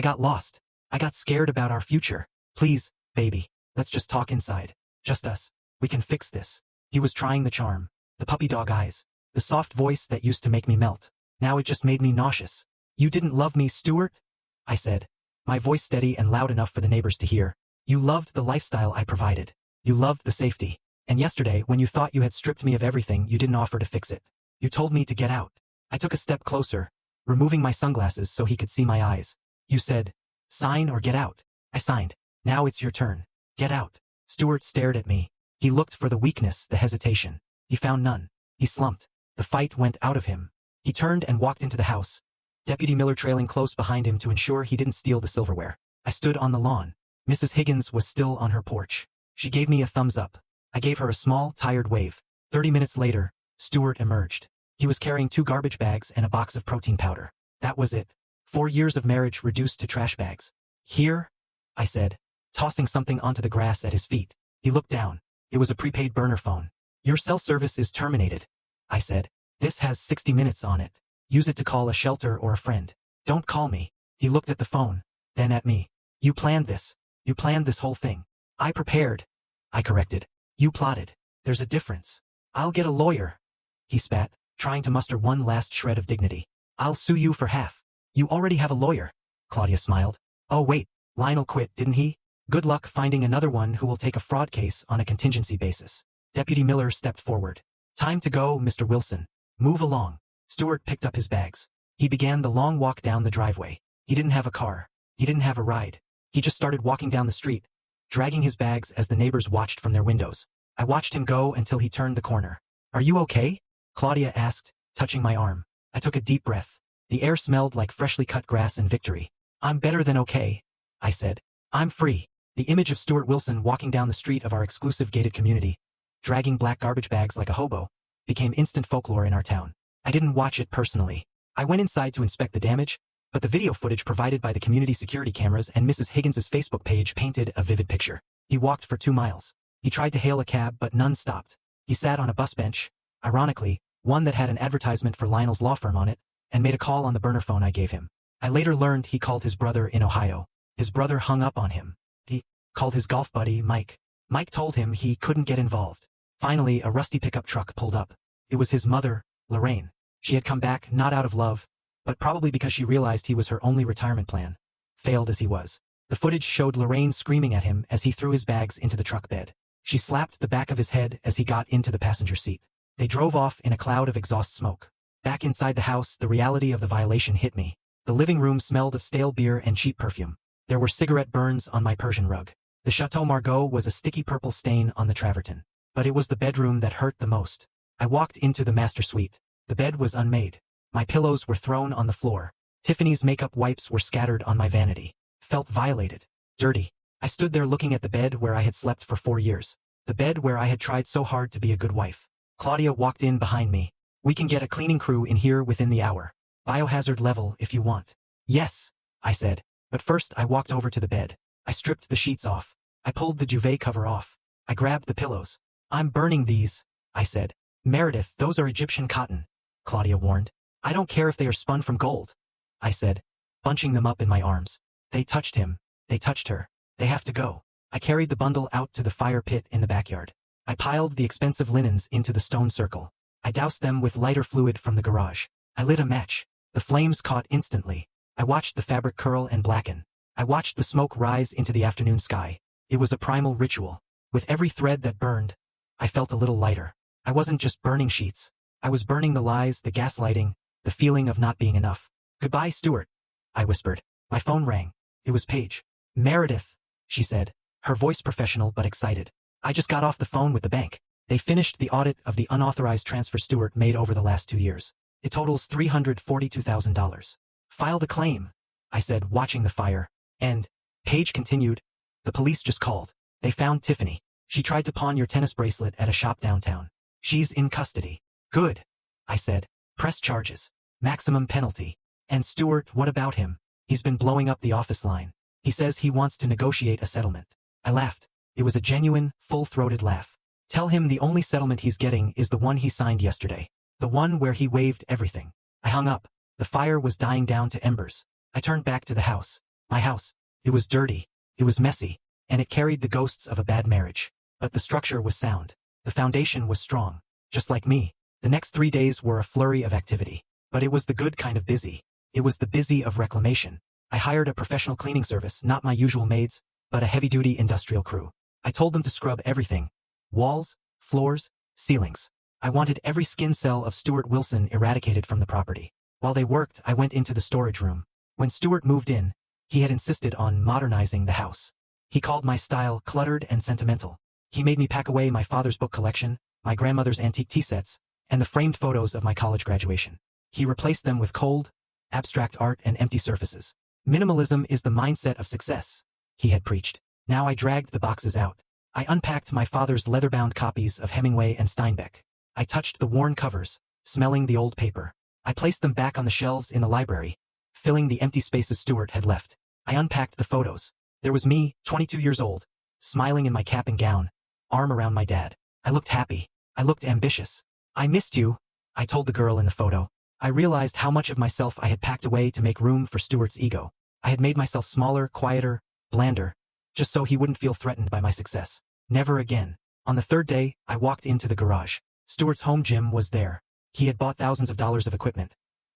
got lost. I got scared about our future. Please, baby, let's just talk inside. Just us. We can fix this. He was trying the charm. The puppy dog eyes. The soft voice that used to make me melt. Now it just made me nauseous. You didn't love me, Stuart? I said, my voice steady and loud enough for the neighbors to hear. You loved the lifestyle I provided. You loved the safety. And yesterday, when you thought you had stripped me of everything, you didn't offer to fix it. You told me to get out. I took a step closer, removing my sunglasses so he could see my eyes. You said, sign or get out. I signed. Now it's your turn. Get out. Stuart stared at me. He looked for the weakness, the hesitation. He found none. He slumped. The fight went out of him. He turned and walked into the house, Deputy Miller trailing close behind him to ensure he didn't steal the silverware. I stood on the lawn. Mrs. Higgins was still on her porch. She gave me a thumbs up. I gave her a small, tired wave. 30 minutes later, Stuart emerged. He was carrying 2 garbage bags and a box of protein powder. That was it. 4 years of marriage reduced to trash bags. Here? I said, tossing something onto the grass at his feet. He looked down. It was a prepaid burner phone. Your cell service is terminated, I said. This has 60 minutes on it. Use it to call a shelter or a friend. Don't call me. He looked at the phone, then at me. You planned this. You planned this whole thing. I prepared. I corrected. You plotted. There's a difference. I'll get a lawyer. He spat, trying to muster one last shred of dignity. I'll sue you for half. You already have a lawyer. Claudia smiled. Oh wait, Lionel quit, didn't he? Good luck finding another one who will take a fraud case on a contingency basis. Deputy Miller stepped forward. Time to go, Mr. Wilson. Move along. Stewart picked up his bags. He began the long walk down the driveway. He didn't have a car. He didn't have a ride. He just started walking down the street, dragging his bags as the neighbors watched from their windows. I watched him go until he turned the corner. Are you okay? Claudia asked, touching my arm. I took a deep breath. The air smelled like freshly cut grass and victory. I'm better than okay, I said. I'm free. The image of Stewart Wilson walking down the street of our exclusive gated community, dragging black garbage bags like a hobo, became instant folklore in our town. I didn't watch it personally. I went inside to inspect the damage, but the video footage provided by the community security cameras and Mrs. Higgins's Facebook page painted a vivid picture. He walked for 2 miles. He tried to hail a cab, but none stopped. He sat on a bus bench, ironically, one that had an advertisement for Lionel's law firm on it, and made a call on the burner phone I gave him. I later learned he called his brother in Ohio. His brother hung up on him. He called his golf buddy, Mike. Mike told him he couldn't get involved. Finally, a rusty pickup truck pulled up. It was his mother, Lorraine. She had come back, not out of love, but probably because she realized he was her only retirement plan, failed as he was. The footage showed Lorraine screaming at him as he threw his bags into the truck bed. She slapped the back of his head as he got into the passenger seat. They drove off in a cloud of exhaust smoke. Back inside the house, the reality of the violation hit me. The living room smelled of stale beer and cheap perfume. There were cigarette burns on my Persian rug. The Chateau Margaux was a sticky purple stain on the travertin. But it was the bedroom that hurt the most. I walked into the master suite. The bed was unmade. My pillows were thrown on the floor. Tiffany's makeup wipes were scattered on my vanity. Felt violated. Dirty. I stood there looking at the bed where I had slept for 4 years. The bed where I had tried so hard to be a good wife. Claudia walked in behind me. We can get a cleaning crew in here within the hour. Biohazard level if you want. Yes, I said. But first I walked over to the bed. I stripped the sheets off. I pulled the duvet cover off. I grabbed the pillows. I'm burning these, I said. Meredith, those are Egyptian cotton, Claudia warned. I don't care if they are spun from gold, I said, bunching them up in my arms. They touched him. They touched her. They have to go. I carried the bundle out to the fire pit in the backyard. I piled the expensive linens into the stone circle. I doused them with lighter fluid from the garage. I lit a match. The flames caught instantly. I watched the fabric curl and blacken. I watched the smoke rise into the afternoon sky. It was a primal ritual. With every thread that burned, I felt a little lighter. I wasn't just burning sheets. I was burning the lies, the gaslighting, the feeling of not being enough. Goodbye, Stewart, I whispered. My phone rang. It was Paige. Meredith, she said, her voice professional but excited. I just got off the phone with the bank. They finished the audit of the unauthorized transfer Stewart made over the last 2 years. It totals $342,000. File the claim, I said, watching the fire. And, Paige continued, the police just called. They found Tiffany. She tried to pawn your tennis bracelet at a shop downtown. She's in custody. Good, I said. Press charges. Maximum penalty. And Stewart, what about him? He's been blowing up the office line. He says he wants to negotiate a settlement. I laughed. It was a genuine, full-throated laugh. Tell him the only settlement he's getting is the one he signed yesterday. The one where he waived everything. I hung up. The fire was dying down to embers. I turned back to the house. My house. It was dirty. It was messy. And it carried the ghosts of a bad marriage. But the structure was sound. The foundation was strong. Just like me. The next 3 days were a flurry of activity. But it was the good kind of busy. It was the busy of reclamation. I hired a professional cleaning service, not my usual maids, but a heavy-duty industrial crew. I told them to scrub everything. Walls, floors, ceilings. I wanted every skin cell of Stewart Wilson eradicated from the property. While they worked, I went into the storage room. When Stewart moved in, he had insisted on modernizing the house. He called my style cluttered and sentimental. He made me pack away my father's book collection, my grandmother's antique tea sets, and the framed photos of my college graduation. He replaced them with cold, abstract art and empty surfaces. Minimalism is the mindset of success, he had preached. Now I dragged the boxes out. I unpacked my father's leather-bound copies of Hemingway and Steinbeck. I touched the worn covers, smelling the old paper. I placed them back on the shelves in the library, filling the empty spaces Stewart had left. I unpacked the photos. There was me, 22 years old, smiling in my cap and gown, arm around my dad. I looked happy. I looked ambitious. I missed you, I told the girl in the photo. I realized how much of myself I had packed away to make room for Stewart's ego. I had made myself smaller, quieter, blander, just so he wouldn't feel threatened by my success. Never again. On the 3rd day, I walked into the garage. Stewart's home gym was there. He had bought thousands of dollars of equipment.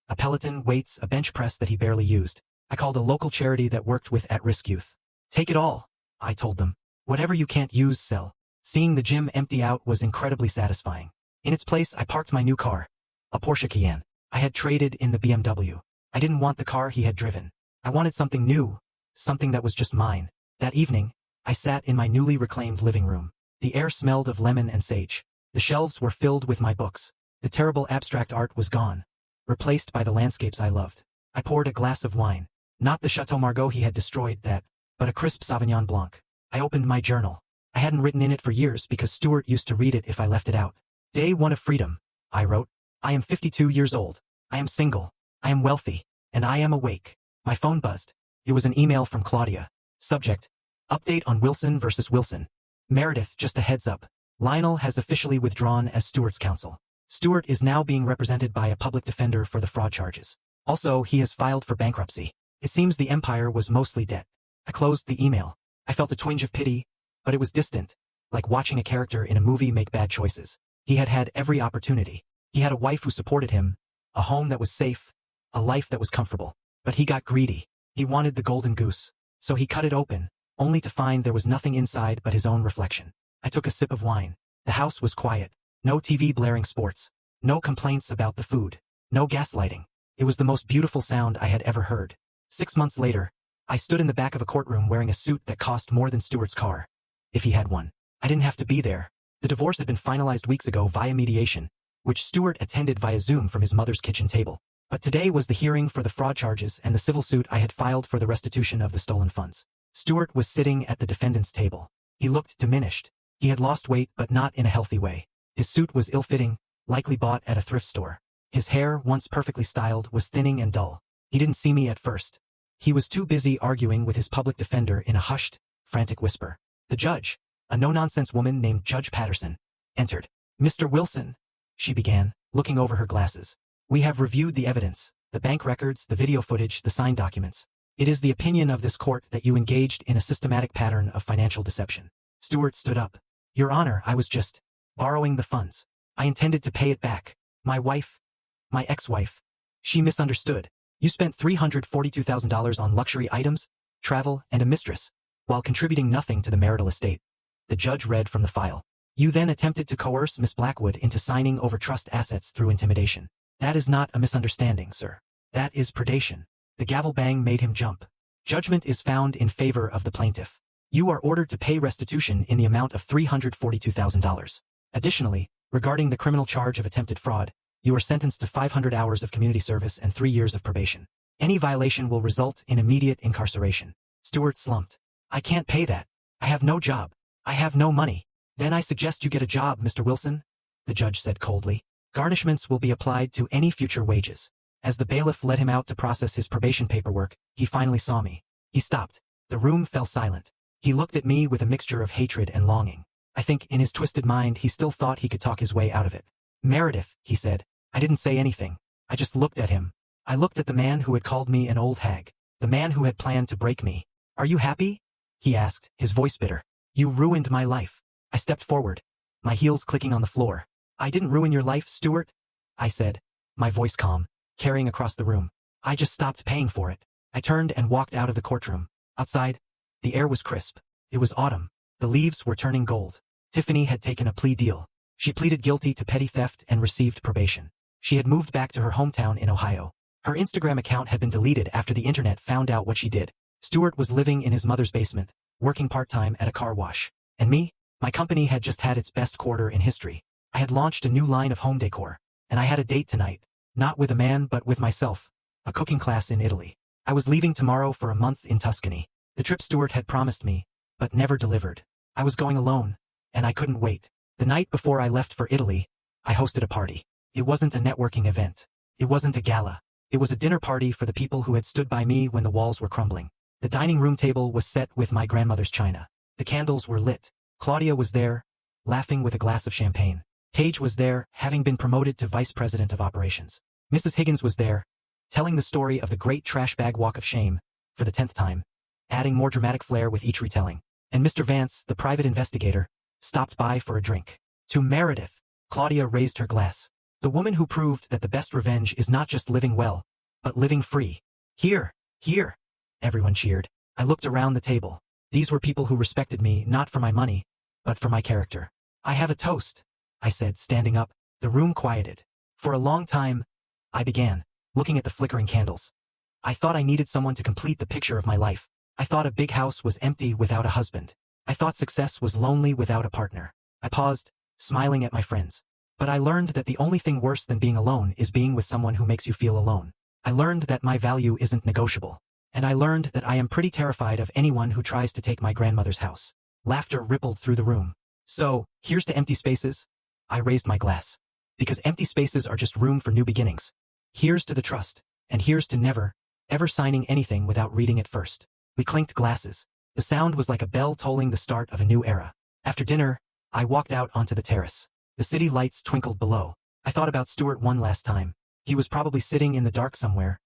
A Peloton, weights, a bench press that he barely used. I called a local charity that worked with at-risk youth. Take it all, I told them. Whatever you can't use, sell. Seeing the gym empty out was incredibly satisfying. In its place, I parked my new car, a Porsche Cayenne. I had traded in the BMW. I didn't want the car he had driven. I wanted something new, something that was just mine. That evening, I sat in my newly reclaimed living room. The air smelled of lemon and sage. The shelves were filled with my books. The terrible abstract art was gone, replaced by the landscapes I loved. I poured a glass of wine. Not the Chateau Margaux he had destroyed, but a crisp Sauvignon Blanc. I opened my journal. I hadn't written in it for years because Stuart used to read it if I left it out. Day 1 of freedom, I wrote. I am 52 years old. I am single. I am wealthy. And I am awake. My phone buzzed. It was an email from Claudia. Subject: Update on Wilson versus Wilson. Meredith, just a heads up. Lionel has officially withdrawn as Stuart's counsel. Stuart is now being represented by a public defender for the fraud charges. Also, he has filed for bankruptcy. It seems the empire was mostly debt. I closed the email. I felt a twinge of pity, but it was distant, like watching a character in a movie make bad choices. He had had every opportunity. He had a wife who supported him, a home that was safe, a life that was comfortable. But he got greedy. He wanted the golden goose. So he cut it open, only to find there was nothing inside but his own reflection. I took a sip of wine. The house was quiet. No TV blaring sports. No complaints about the food. No gaslighting. It was the most beautiful sound I had ever heard. 6 months later, I stood in the back of a courtroom wearing a suit that cost more than Stuart's car, if he had one. I didn't have to be there. The divorce had been finalized weeks ago via mediation, which Stuart attended via Zoom from his mother's kitchen table. But today was the hearing for the fraud charges and the civil suit I had filed for the restitution of the stolen funds. Stuart was sitting at the defendant's table. He looked diminished. He had lost weight, but not in a healthy way. His suit was ill-fitting, likely bought at a thrift store. His hair, once perfectly styled, was thinning and dull. He didn't see me at first. He was too busy arguing with his public defender in a hushed, frantic whisper. The judge, a no-nonsense woman named Judge Patterson, entered. Mr. Wilson, she began, looking over her glasses. We have reviewed the evidence, the bank records, the video footage, the signed documents. It is the opinion of this court that you engaged in a systematic pattern of financial deception. Stuart stood up. Your Honor, I was just borrowing the funds. I intended to pay it back. My wife, my ex-wife, she misunderstood. You spent $342,000 on luxury items, travel, and a mistress, while contributing nothing to the marital estate. The judge read from the file. You then attempted to coerce Miss Blackwood into signing over trust assets through intimidation. That is not a misunderstanding, sir. That is predation. The gavel bang made him jump. Judgment is found in favor of the plaintiff. You are ordered to pay restitution in the amount of $342,000. Additionally, regarding the criminal charge of attempted fraud, you are sentenced to 500 hours of community service and 3 years of probation. Any violation will result in immediate incarceration. Stuart slumped. I can't pay that. I have no job. I have no money. Then I suggest you get a job, Mr. Wilson, the judge said coldly. Garnishments will be applied to any future wages. As the bailiff led him out to process his probation paperwork, he finally saw me. He stopped. The room fell silent. He looked at me with a mixture of hatred and longing. I think in his twisted mind he still thought he could talk his way out of it. Meredith, he said. I didn't say anything. I just looked at him. I looked at the man who had called me an old hag. The man who had planned to break me. Are you happy? He asked, his voice bitter. You ruined my life. I stepped forward, my heels clicking on the floor. I didn't ruin your life, Stuart, I said, my voice calm, carrying across the room. I just stopped paying for it. I turned and walked out of the courtroom. Outside, the air was crisp. It was autumn. The leaves were turning gold. Tiffany had taken a plea deal. She pleaded guilty to petty theft and received probation. She had moved back to her hometown in Ohio. Her Instagram account had been deleted after the internet found out what she did. Stuart was living in his mother's basement, working part-time at a car wash. And me? My company had just had its best quarter in history. I had launched a new line of home decor, and I had a date tonight, not with a man but with myself, a cooking class in Italy. I was leaving tomorrow for a month in Tuscany, the trip Stuart had promised me, but never delivered. I was going alone, and I couldn't wait. The night before I left for Italy, I hosted a party. It wasn't a networking event. It wasn't a gala. It was a dinner party for the people who had stood by me when the walls were crumbling. The dining room table was set with my grandmother's china. The candles were lit. Claudia was there, laughing with a glass of champagne. Paige was there, having been promoted to vice president of operations. Mrs. Higgins was there, telling the story of the great trash bag walk of shame, for the 10th time, adding more dramatic flair with each retelling. And Mr. Vance, the private investigator, stopped by for a drink. To Meredith, Claudia raised her glass. The woman who proved that the best revenge is not just living well, but living free. Here, here. Everyone cheered. I looked around the table. These were people who respected me not for my money, but for my character. I have a toast, I said, standing up. The room quieted. For a long time, I began, looking at the flickering candles. I thought I needed someone to complete the picture of my life. I thought a big house was empty without a husband. I thought success was lonely without a partner. I paused, smiling at my friends. But I learned that the only thing worse than being alone is being with someone who makes you feel alone. I learned that my value isn't negotiable. And I learned that I am pretty terrified of anyone who tries to take my grandmother's house. Laughter rippled through the room. So, here's to empty spaces. I raised my glass. Because empty spaces are just room for new beginnings. Here's to the trust. And here's to never, ever signing anything without reading it first. We clinked glasses. The sound was like a bell tolling the start of a new era. After dinner, I walked out onto the terrace. The city lights twinkled below. I thought about Stuart one last time. He was probably sitting in the dark somewhere,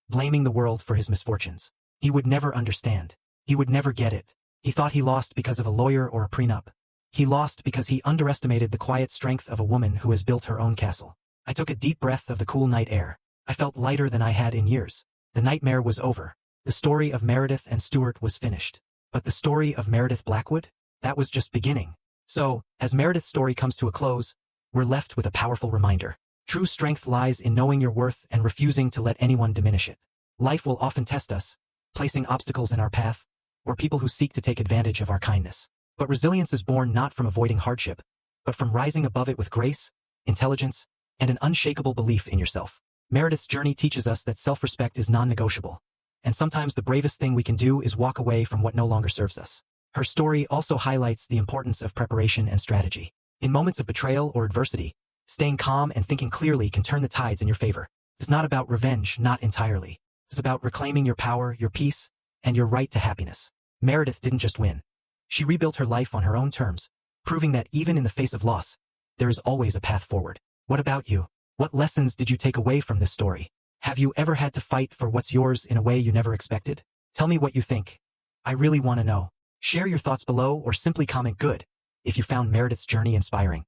blaming the world for his misfortunes. He would never understand. He would never get it. He thought he lost because of a lawyer or a prenup. He lost because he underestimated the quiet strength of a woman who has built her own castle. I took a deep breath of the cool night air. I felt lighter than I had in years. The nightmare was over. The story of Meredith and Stuart was finished. But the story of Meredith Blackwood? That was just beginning. So, as Meredith's story comes to a close, we're left with a powerful reminder. True strength lies in knowing your worth and refusing to let anyone diminish it. Life will often test us, placing obstacles in our path, or people who seek to take advantage of our kindness. But resilience is born not from avoiding hardship, but from rising above it with grace, intelligence, and an unshakable belief in yourself. Meredith's journey teaches us that self-respect is non-negotiable, and sometimes the bravest thing we can do is walk away from what no longer serves us. Her story also highlights the importance of preparation and strategy. In moments of betrayal or adversity, staying calm and thinking clearly can turn the tides in your favor. It's not about revenge, not entirely. It's about reclaiming your power, your peace, and your right to happiness. Meredith didn't just win. She rebuilt her life on her own terms, proving that even in the face of loss, there is always a path forward. What about you? What lessons did you take away from this story? Have you ever had to fight for what's yours in a way you never expected? Tell me what you think. I really want to know. Share your thoughts below or simply comment good if you found Meredith's journey inspiring.